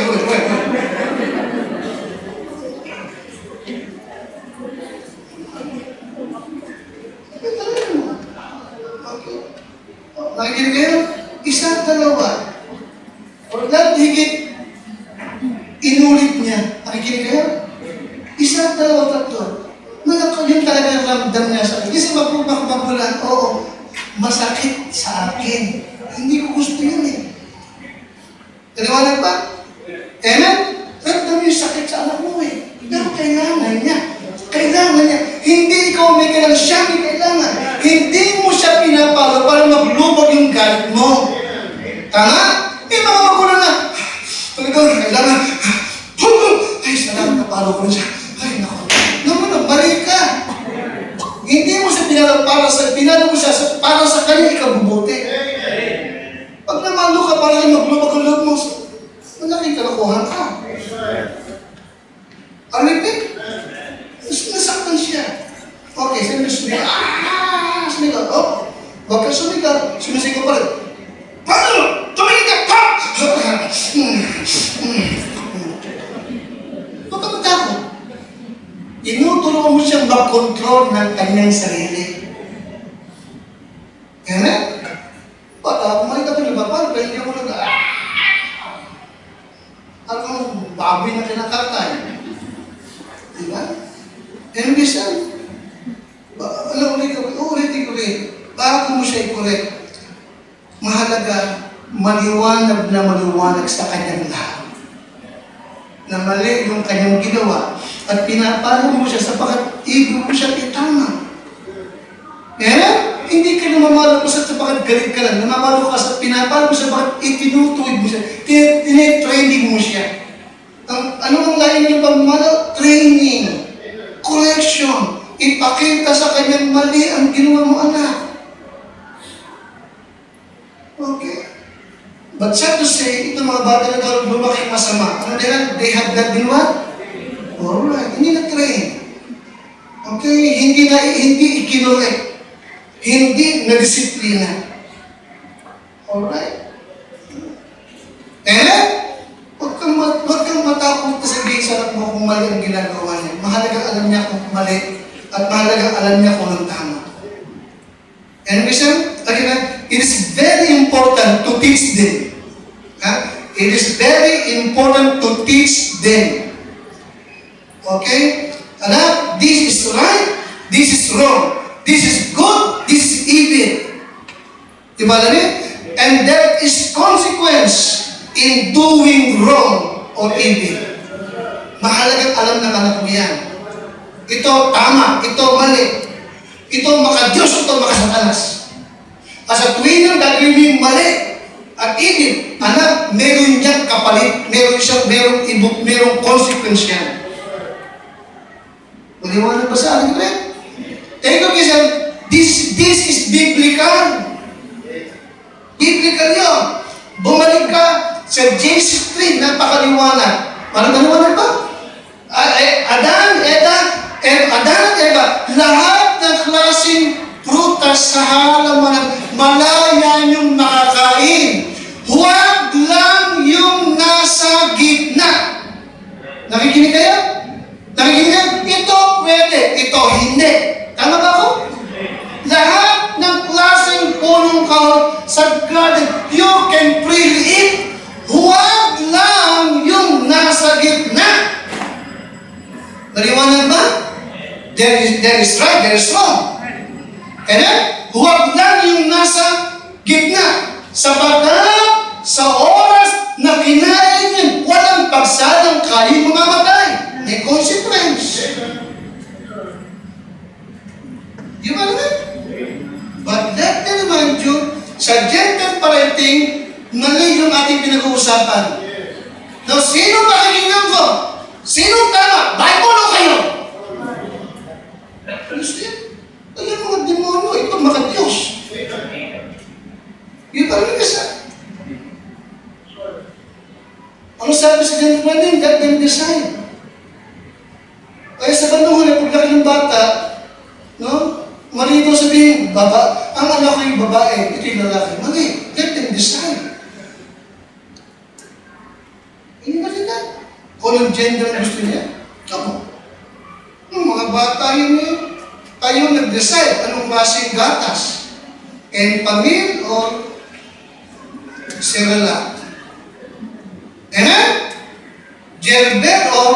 Speaker 1: Nakikinig kayo? Isa, dalawa. O lahat higit, inulit niya. Nakikinig kayo? Isa, dalawa, tatlo. Yung talagang ramdam niya sa akin. Kasi magulan, oo, masakit sa akin. Hindi ko gusto yun eh. Kaliwanag ba? Amen? Ramdam yung sakit sa anak mo eh. Pero kailangan niya. Hindi ikaw may kailangan, siya may kailangan. Hindi mo siya pinapalo para maglubog yung galit mo. Tama? May mga magulang na, talagang kailangan, ay, salamat napalo ko na siya. Ay, naku. Naman, balik ka. Hindi mo siya pinalo mo siya para sa kanya ikabubuti. Pag namalo ka para maglubog ang loob mo, malaking kalakuhan ka. Aripin? Nasaktan siya. Okay, sabi niya sumigaw. Sumigaw. Huwag ka sumigaw. Sumisigaw pa rin. Paano? Tumingin ka! Pa! Huwag ka magtakot. Tinutulungan mo siyang mag-control ng kanyang sarili. Amen? Bata, kumain ka ito nabapal, kaya hindi ako nag- Ano baboy na kinakatay. listen, ulitin ko rin, bago mo siya i-correct, mahalaga, maliwanag na maliwanag sa kanyang lahat. Na mali yung kanyang ginawa at pinapalo mo siya sapagkat ibig mo siya itama. Hindi ka namamalo ko sa sapagkat galit ka lang. Namamalo ka sa pinapalo mo siya sapagkat itinutuwid mo siya. Tine-training mo siya. Ano ang lain niyo pagmamalo? Training. Correction. Ipakita sa kanyang mali ang ginawa mo, anak. Okay. But sad to say, itong mga bata na daw lumaki masama. Ano nila? They have not been what? Alright. Hindi na-train. Okay? Hindi ikinorek. Hindi na-disiplina. Alright? Huwag kang matakot sa sabihin sa anak mo kung mali ang ginagawa niya. Mahalagang alam niya kung mali at mahalagang alam niya kung ang tama. And listen, again, it is very important to teach them. It is very important to teach them. Okay? Anak, this is right, this is wrong, this is good, this is evil. Diba lagi? And there is consequence in doing wrong or evil. Mahalagang alam ng anak mo yan. Ito tama, ito mali. Ito maka-Diyos, ito maka-Satanas. Sa tuwing ang gagawin yung mali at evil, anak, meron niyang kapalit, merong consequence yan. Maliwanag ba sa akin, friend? Take a listen, this is biblical. Biblical yun. Bumalik ka sa Genesis 3, napakaliwanag. Parang maliwanag ba? Adan at Eva, lahat ng klaseng prutas sa halaman, malaya niyong makakain. Huwag lang yung nasa gitna. Nakikinig kayo? Nakikinig? Ito pwede, ito hindi. Tama ba ako? Lahat ng klaseng punong kahoy sa garden, you can freely eat. Huwag lang yung nasa gitna. Naliwanag ba? There is right, there is wrong. Huwag lang yung nasa gitna. Sapagkat sa oras na kinain yun, walang pagsalang kayo mamamatay. May consequence. Di ba naman? But let me remind you, sa gentle parenting, mali yung ating pinag-uusapan. Now, sino pakikinggan ko? Sino tama? Bible o kayo? Understand? Ayan mga demonyo, ito mga Diyos. Yun pa rin isa. Ano sabi sa gentle parenting? Let them decide. Kaya sa bandang huli, paglaki ng bata, no? Mali ito sabihin, ang anak ko yung babae, ito yung lalaki. Mali, let them decide. Hindi ba rin kung ang gender ang gusto niya? Ako. Yung mga bata yun yun, tayo nag-decide anong klaseng gatas. Enfamil or Cerelac. Gerber or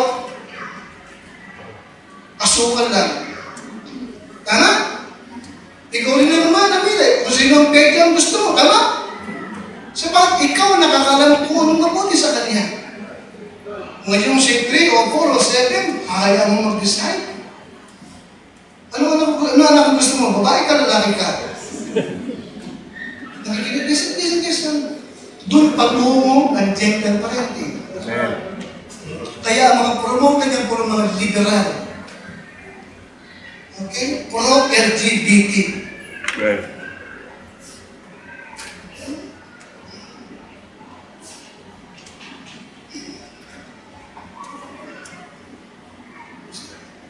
Speaker 1: asukal lang. Tama? Ikaw rin naman namili. Kung sino ang pwede ang gusto mo. Tama? Sapat ikaw nakakalam kung anong mabuti sa kanya. Ngayon si 3 o 4 o 7, hayaan mo mag-decide. Ano anak ang gusto mo? Babae ka, lalaki ka? Nakikinig, listen. Doon patungo ang gentle parenting. Kaya ang mga promote niya puro mga liberal. Okay? Puro LGBT.
Speaker 7: Right.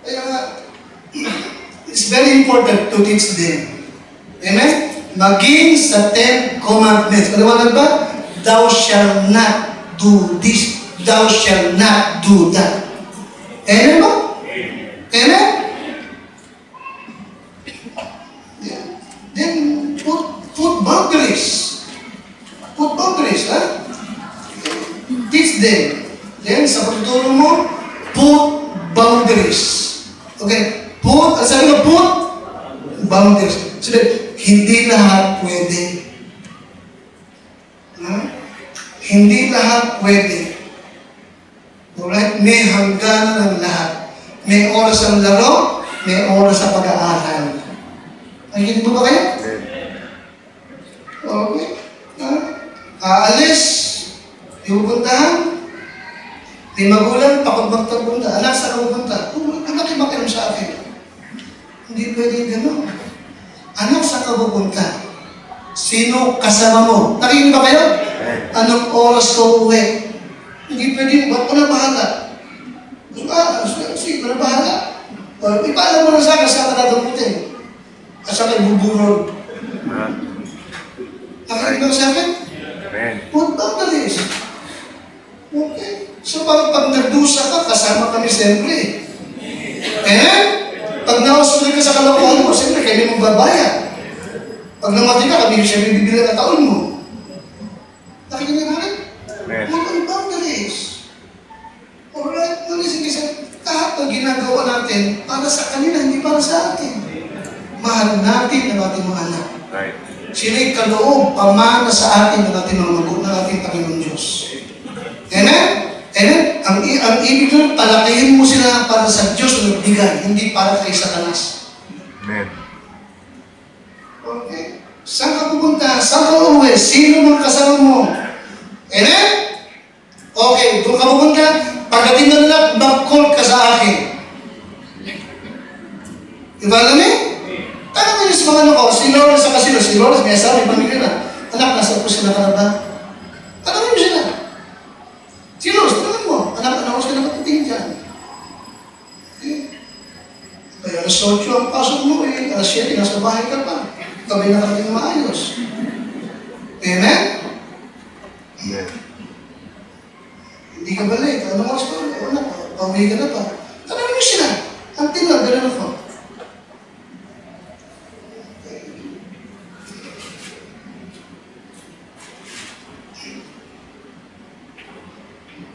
Speaker 1: Kaya nga, it's very important to teach them. Amen? Maging sa 10 commandments. Maliwanag ba? Thou shall not do this. Thou shall not do that. Amen ba? Amen? Then, put boundaries. Put boundaries, ha? Teach them. Then, sa pagtuturo mo, put boundaries. Okay? Put Ang sabi ko, put boundaries. Sabi, hindi lahat pwede. Ha? Hindi lahat pwede. Alright? May hangganan ng lahat. May oras ang laro, may oras sa pag-aaral. Nakikinig mo ba kayo? Okay. Ha? Aalis, ipupuntahan, may magulang, pakot magtapunta. Anak, saan ka pupunta? Anak, ibakiram sa akin. Hindi pwede gano'n. Anak, saan ka pupunta? Sino kasama mo? Nakikinig ba kayo? Anong oras ka uuwi? Hindi pwede, ba't ko na bahala? Sige, ko na bahala. Ipaalam mo na sa akin, saan ka dadamutin? At saan ka buburog? Nakikinig ba sa akin? Put boundaries. Okay. So, pag nagdusa ka, kasama kami siyempre. Pag na-hospital ka sa kalakuhan mo, siyempre, kami magbabayad. Pag namati ka, kami siyempre bibigyan ang taon mo. Nakikinig mo rin? Put boundaries. Alright? Sige, lahat ng ginagawa natin, para sa kanila, hindi para sa atin. Mahal natin ang ating mga anak. Sila'y kaloob, pamana sa atin ng ating mga magulang, ng ating Panginoon Diyos. Amen? Amen? Ang ibig nun, palakihin mo sila para sa Diyos na nagbigay, hindi para kay Satanas.
Speaker 7: Amen.
Speaker 1: Okay? Saan ka pupunta? Saan ka uuwi? Sino mang kasama mo? Amen? Okay, doon ka pupunta, pagdating na nila, mag-call ka sa akin. Diba alam eh? Tanong mo sa mga ano ko, si Lawrence sa kasino, si Lawrence may asawa, may pamilya na. Anak, nasa po sila ka na ba? Tanong mo sila. Si Lawrence, tanong mo, anak, ano sila nakatitingin dyan? Okay? Kaya alas 8 ang pasok mo eh, alas 7, nasa bahay ka pa. Kami nakarating maayos. Amen?
Speaker 7: Amen.
Speaker 1: Hindi ka ba late? Anong oras pa? Anak, pauwi ka na pa. Tanong mo sila. Ang tingnan, gano'n ako.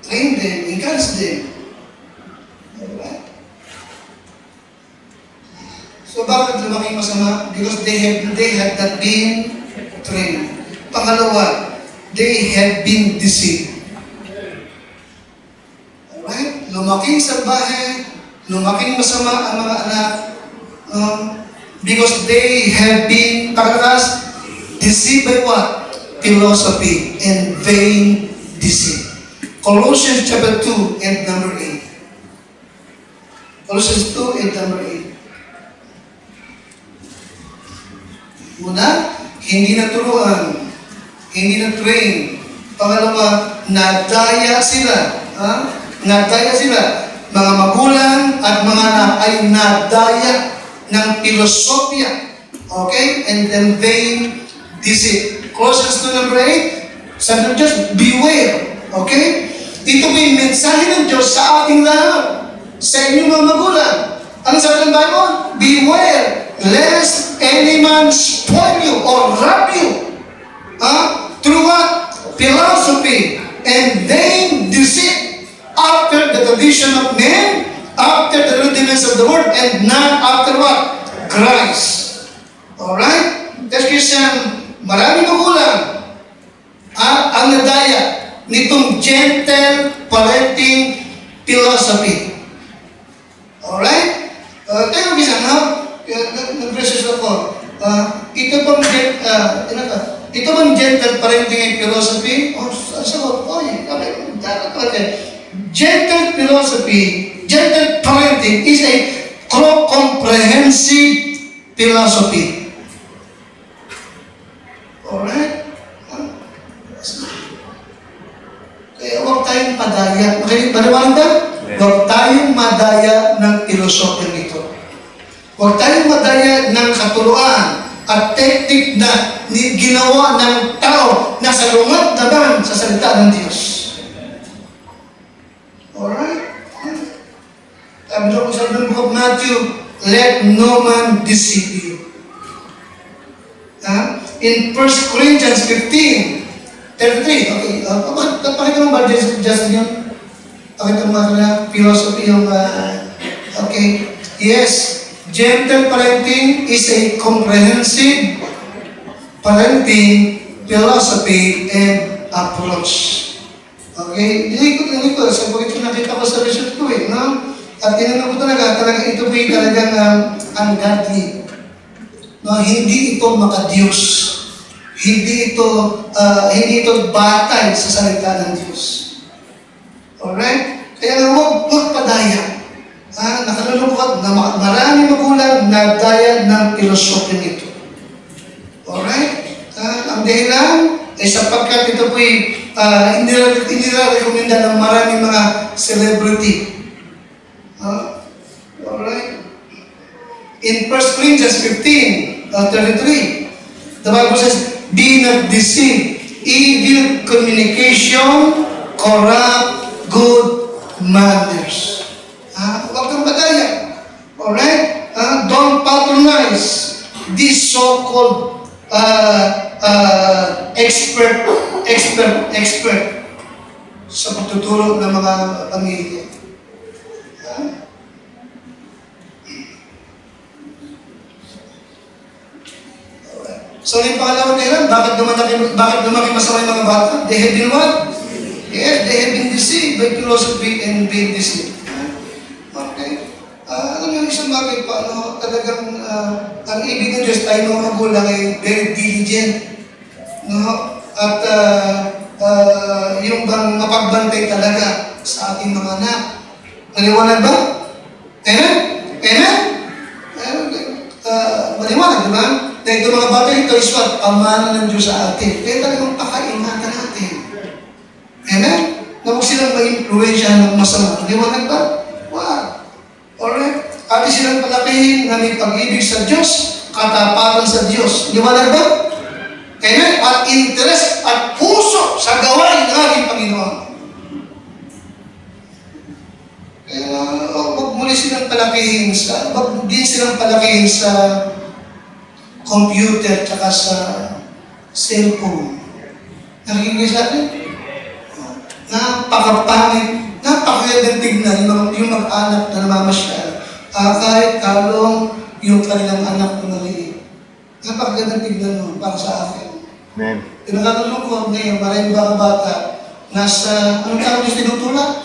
Speaker 1: Train them, encourage them. Alright? So bakit lumaking masama? Because they had not been trained. Pangalawa, they had been deceived. Alright? Lumaking sa bahay, lumaking masama ang mga anak, because they have been, pagkakas, deceived by what? Philosophy and vain deceit. Colossians chapter 2 and number 8. Colossians 2 and number 8. Una, hindi naturuan, hindi na-train. Pangalawa, nadaya sila. Nadaya sila. Mga magulang at mga anak ay nadaya ng filosofya. Okay? And then vain deceit. Colossians 2 number 8, sabi ng Diyos, beware. Okay? Ito may mensahe ng Diyos sa ating lahat. Sa inyong mga magulang. Ano sabi ng Bible? Beware, lest any man spoil you or rob you. Through what? Philosophy and vain deceit, after the tradition of men, after the rudiments of the world, and not after what? Christ. Alright? Kasi Christian, maraming magulang ang nadaya nitong gentle parenting philosophy. Alright? Kaya minsan, nag-research ako, ito bang gentle parenting philosophy? Gentle philosophy, gentle parenting is a comprehensive philosophy. Alright? Kaya huwag tayong madaya. Maniwala ba? Huwag tayong madaya ng filosofya nito. Huwag tayong madaya ng katuluan at teknik na ginawa ng tao na salungat naman sa salita ng Diyos. Alright? Sabi ko sa book of Matthew, let no man deceive you. In 1 Corinthians 15, 33, okay. Pakita mo ba just yun? Pakita mo na philosophy yung, okay. Yes, gentle parenting is a comprehensive parenting philosophy and approach. Okay? Hindi ko. Sa ito nakita ko sa research ko no? At tinanong ko talaga ito po yung talagang ungodly. No, hindi ito makadiyos. Hindi ito batay sa salita ng Diyos. Alright? Kaya huwag padaya. Nakalulungkot na marami magulang na daya ng pilosopya nito. Alright? Ang dahilan ay sapagkat ito po'y inirekomenda ng maraming mga celebrity. Alright? In 1 Corinthians 15:33, the Bible says, "Be not deceived, evil communication corrupt good manners." Huwag kang madaya. Alright? Don't patronize this so-called expert sa pagtuturo ng mga pamilya. So, yung pangalawang dahilan, bakit lumaki masama yung mga bata? They have been what? Yes, they have been deceived by philosophy and being deceived. Okay? Alam niyo, isang bagay pa, talagang ang ibig ng Diyos tayo mga magulang ay very diligent. No? At yung bang mapagbantay talaga sa ating mga anak. Maliwanag ba? Amen? Amen? Maliwanag, di ba? Dahil itong mga bata ito is what? Pamana ng Diyos sa atin. Kaya talagang pakaingatan natin. Amen? Na huwag silang ma-influensya ng masama. Maliwanag ba? Wow. Alright? Ati silang palakihin na may pag-ibig sa Diyos, katapatan sa Diyos. Maliwanag ba? Amen? At interes at puso sa gawain ng ating Panginoon. Kaya huwag muli silang palakihin sa, huwag din silang palakihin sa computer at sa cellphone. Nakikinig sa atin? Napakapangit, napakagandang tignan yung mag-anak na namamasyal. Kahit talong yung kanilang anak na maliit. Napakagandang tignan nun para sa akin.
Speaker 7: Amen.
Speaker 1: Pinakakalungkot ngayon, maraming mga bata nasa, anong tawag yung tinutulak?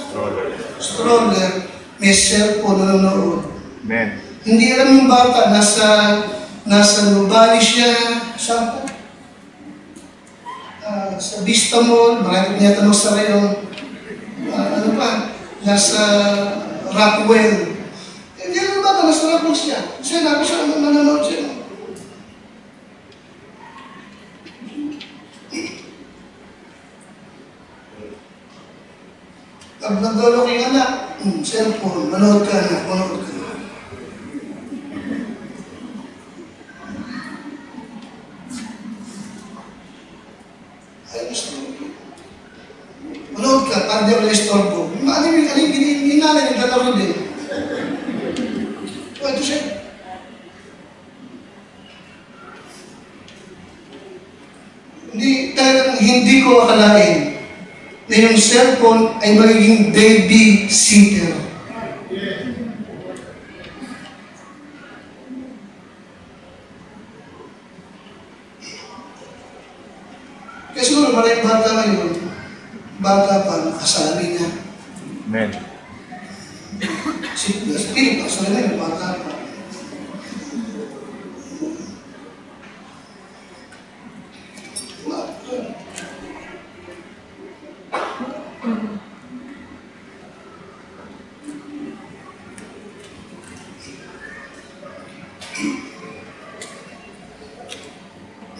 Speaker 1: Stroller. May cellphone na nanonood.
Speaker 7: Amen.
Speaker 1: Hindi alam yung bata, nasa Nubali siya, saan po? Sa Vista Mall, marami niya tanong sa rayon. Ano pa? Nasa Rockwell. Hindi alam yung bata, nasa Rockwell siya. Kasi nabi siya, nanonood siya. Pag nagdolo kang anak, cellphone, manood ka na, manood ka na. Ay, manood ka, para di ako na-istorbo. Ano yung inalay, naglalaro din. O, ito siya. Hindi ko akalain na yung cellphone ay magiging babysitter. Kaya siguro maraming bata ngayon, bata pa, nakasabi niya.
Speaker 7: Amen.
Speaker 1: Sige pa, sabi niya, bata pa.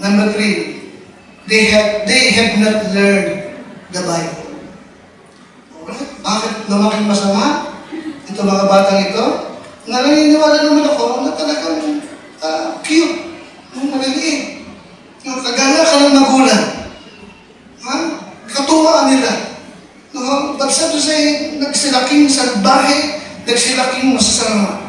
Speaker 1: Number 3, they have not learned the Bible. Okay? Bakit lumaking masama? Ito mga batang ito, naniniwala naman ako na talagang cute, maliliit. Kagaya ka ng magulang. Katuwaan nila. No? But sabi say, nagsilaking salbahe, nagsilaking masasama.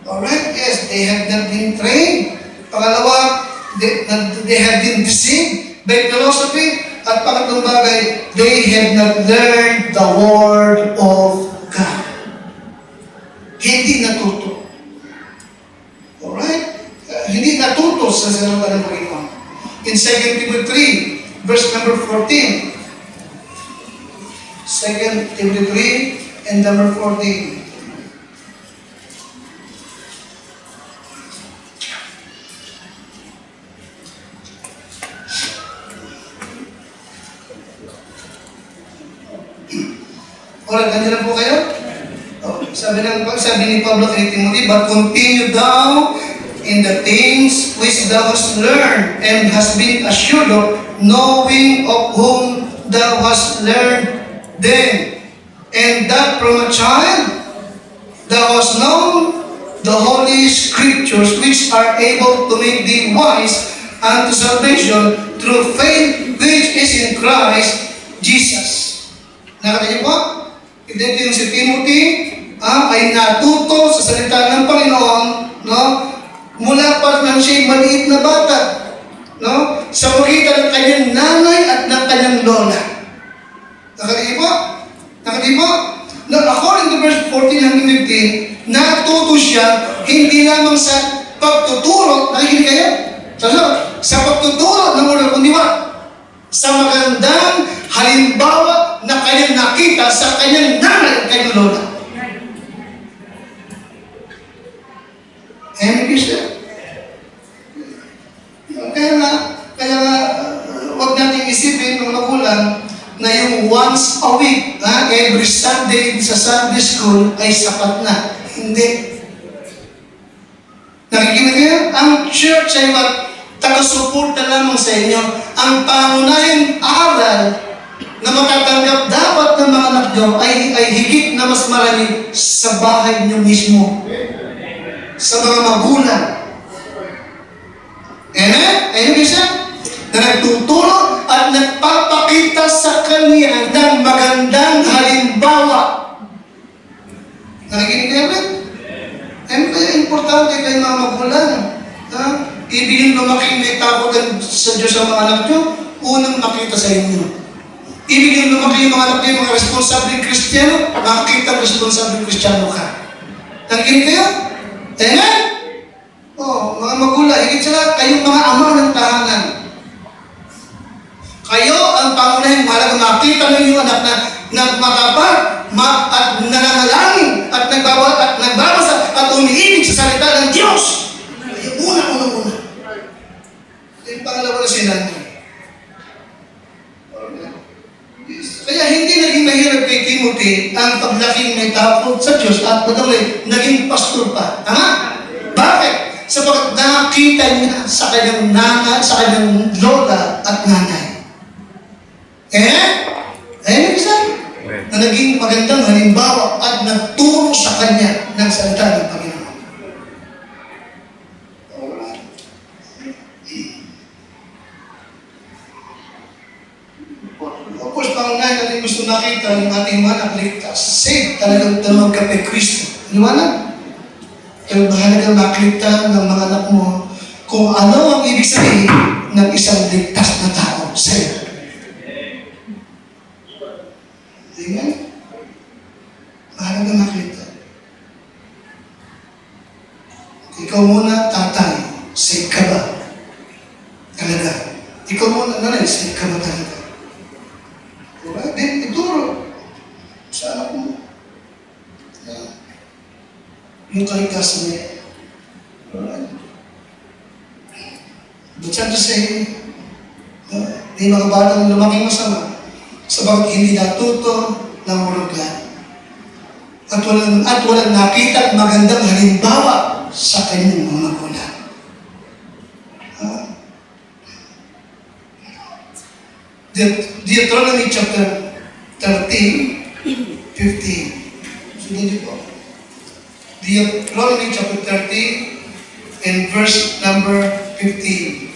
Speaker 1: Alright? Yes, they have not been trained. Pangalawa, they have been deceived by philosophy. At pangatlong bagay, they have not learned the Word of God. Hindi natuto. hindi natuto sa salita ng Panginoon. In 2 Timothy 3, verse number 14. 2 Timothy 3 and number 14. Alright, nandiyan na po kayo? Oh, sabi ni Pablo kay Timothy, but continue thou in the things which thou hast learned and hast been assured of, knowing of whom thou hast learned them, and that from a child thou hast known the holy scriptures, which are able to make thee wise unto salvation through faith which is in Christ Jesus. Nakita niyo po? Ito yung si Timothy ay natuto sa salita ng Panginoon, no? Mula pa nang siya'y maliit na bata, no? Sa pagitan ng kanyang nanay at ng kanyang lola. Nakita po? Nakita po? Now, according to verse 14 hanggang 15, natuto siya hindi lamang sa pagtuturo, nakikinig kayo? Sa pagtuturo ng ulo, kundi ba? Sa magandang halimbawa na kanyang nakita sa kanyang nanay at kanyang lola. Ayan, Krishna. Kaya nga, huwag natin isipin ng magulang na yung once a week, every Sunday sa Sunday school ay sapat na. Hindi. Nakikinig kayo? Ang church ay taga-suporta lamang sa inyo. Ang pangunahing aral na makatanggap dapat ng mga anak nyo ay higit na mas marami sa bahay nyo mismo. Sa mga magulang. Amen? Ayun siya? Na nagtuturo at nagpapakita sa kanya ng magandang halimbawa. Nakikinig kayo ba? Ayun kaya importante kayo mga magulang. Ibigin lumaking may takutan sa Diyos ang mga anak nyo, unang makita sa inyo. Ibigin lumaki yung mga anak nyo, mga responsableng Kristiyano, makikita responsableng Kristiyano ka. Nakikinig kayo? Amen? Mga magulang, higit sila, kayong mga ama ng tahanan. Kayo ang pangunahing mahalaga makita ng inyong anak na nagmatapag at nananalangin at nagbabasa at umiibig sa salita ng Diyos. Yung una. Yung pangalawa na sinanay. Kaya hindi naging mahirap kay Timothy ang paglaking may takot sa Diyos at naging pastor pa. Tama? Bakit? Sapagkat nakita niya sa kanyang nanay, sa kanyang lola at nanay. Ayun isa. Na naging magandang halimbawa at nagturo sa kanya ng salita ng Panginoon. Of course, pangunahin natin gusto nakita ng ating mga nakligtas. Saved talagang dalawang kay Kristo. Liwanag? Pero mahalagang makita ng mga anak mo kung ano ang ibig sabihin ng isang ligtas na tao sa iyo. Amen? Mahalagang makita. Ikaw muna, tatay, save ka ba? Talaga. Ikaw muna, nanay, save ka ba talaga? Diba? Then, ituro sa anak mo. Yung kaligtasan niya. Alright? But sad to say, di mga batang lumaking masama sabagat hindi natuto ng muruglan. At walang nakita at magandang halimbawa sa kanyang mga magulang. Deuteronomy chapter 13, 15. Sundan niyo po. Deuteronomy chapter 30 and verse number 15.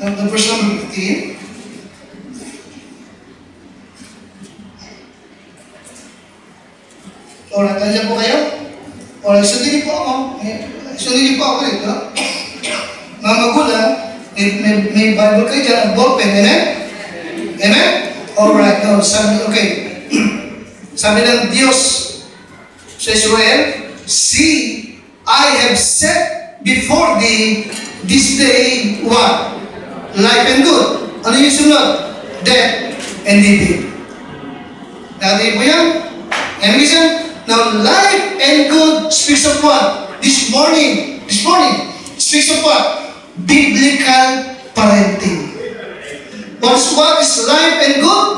Speaker 1: The verse number 15. Alright, nandiyan po kayo? Alright, sundin po ako. Sundin po ako dito. Mga magulang, may Bible kayo dyan, at ballpen, amen? Amen? Alright, no, sabi, okay. Sabi ng Diyos sa Israel, see, I have set before thee this day what? Life and good. Ano yung sunod? Death and living. Dati po yan. And listen, now life and good speaks of what? This morning speaks of what? Biblical parenting. What is life and good?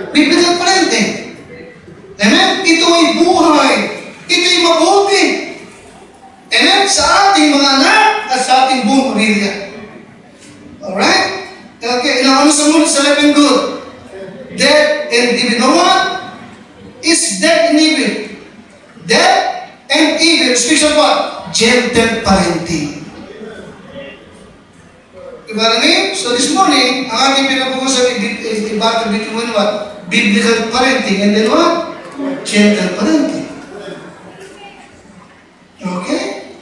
Speaker 1: Biblical parenting. Amen? Ito ay buhay. Ito ay mabuti. Amen? Sa ating mga anak at sa ating buong pamilya. Alright? Okay, now ano sa muna sa life and good? Death and evil. Know what? Is death and evil. Death and evil speaks of what? Gentle parenting. Diba namin? So this morning, ang ating pinag-uusap is the battle between what? Biblical parenting and then what? Gentle parenting. Okay?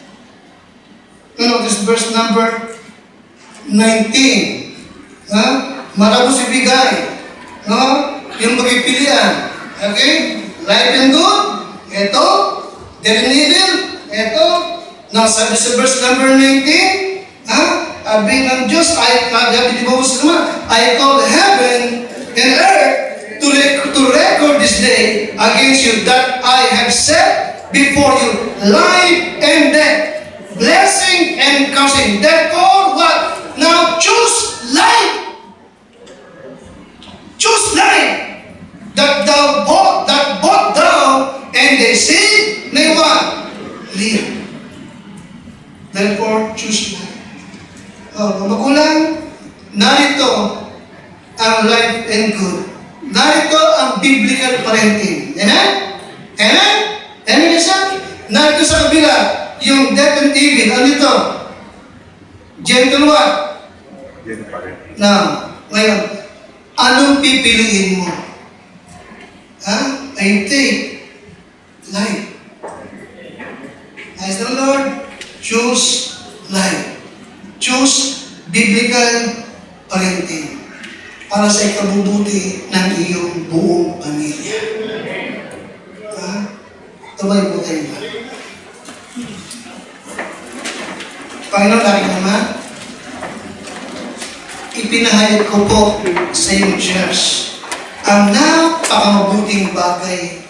Speaker 1: Ano, this verse number 19. Ha? Marabos ibigay. No? Yung pagpipilian. Okay? Life and good. Ito. Death and evil. Ito. Now, sabi sa verse number 19. Ha? Sabi ng Diyos, I call heaven and earth to record this day against you that I have set before you life and death, blessing and cursing. Therefore, what? Now choose life. Choose life. That both thou and thy seed may what? Live. Therefore, choose life. Mga magulang, narito ang life and good. Narito ang biblical parenting. Amen? Amen? Amen isa? Narito sa kabila, yung death and evil. Ano ito? Gentle what?
Speaker 7: Gentle parenting.
Speaker 1: Now, ngayon, anong pipiliin mo? Ha? I take life. As the Lord, choose life. Choose biblical parenting para sa ikabubuti ng iyong buong pamilya. Ha? Tumay po tayo ba? Panginoon, aking Ama, ipinahayag ko po sa iyong church ang napakamabuting bagay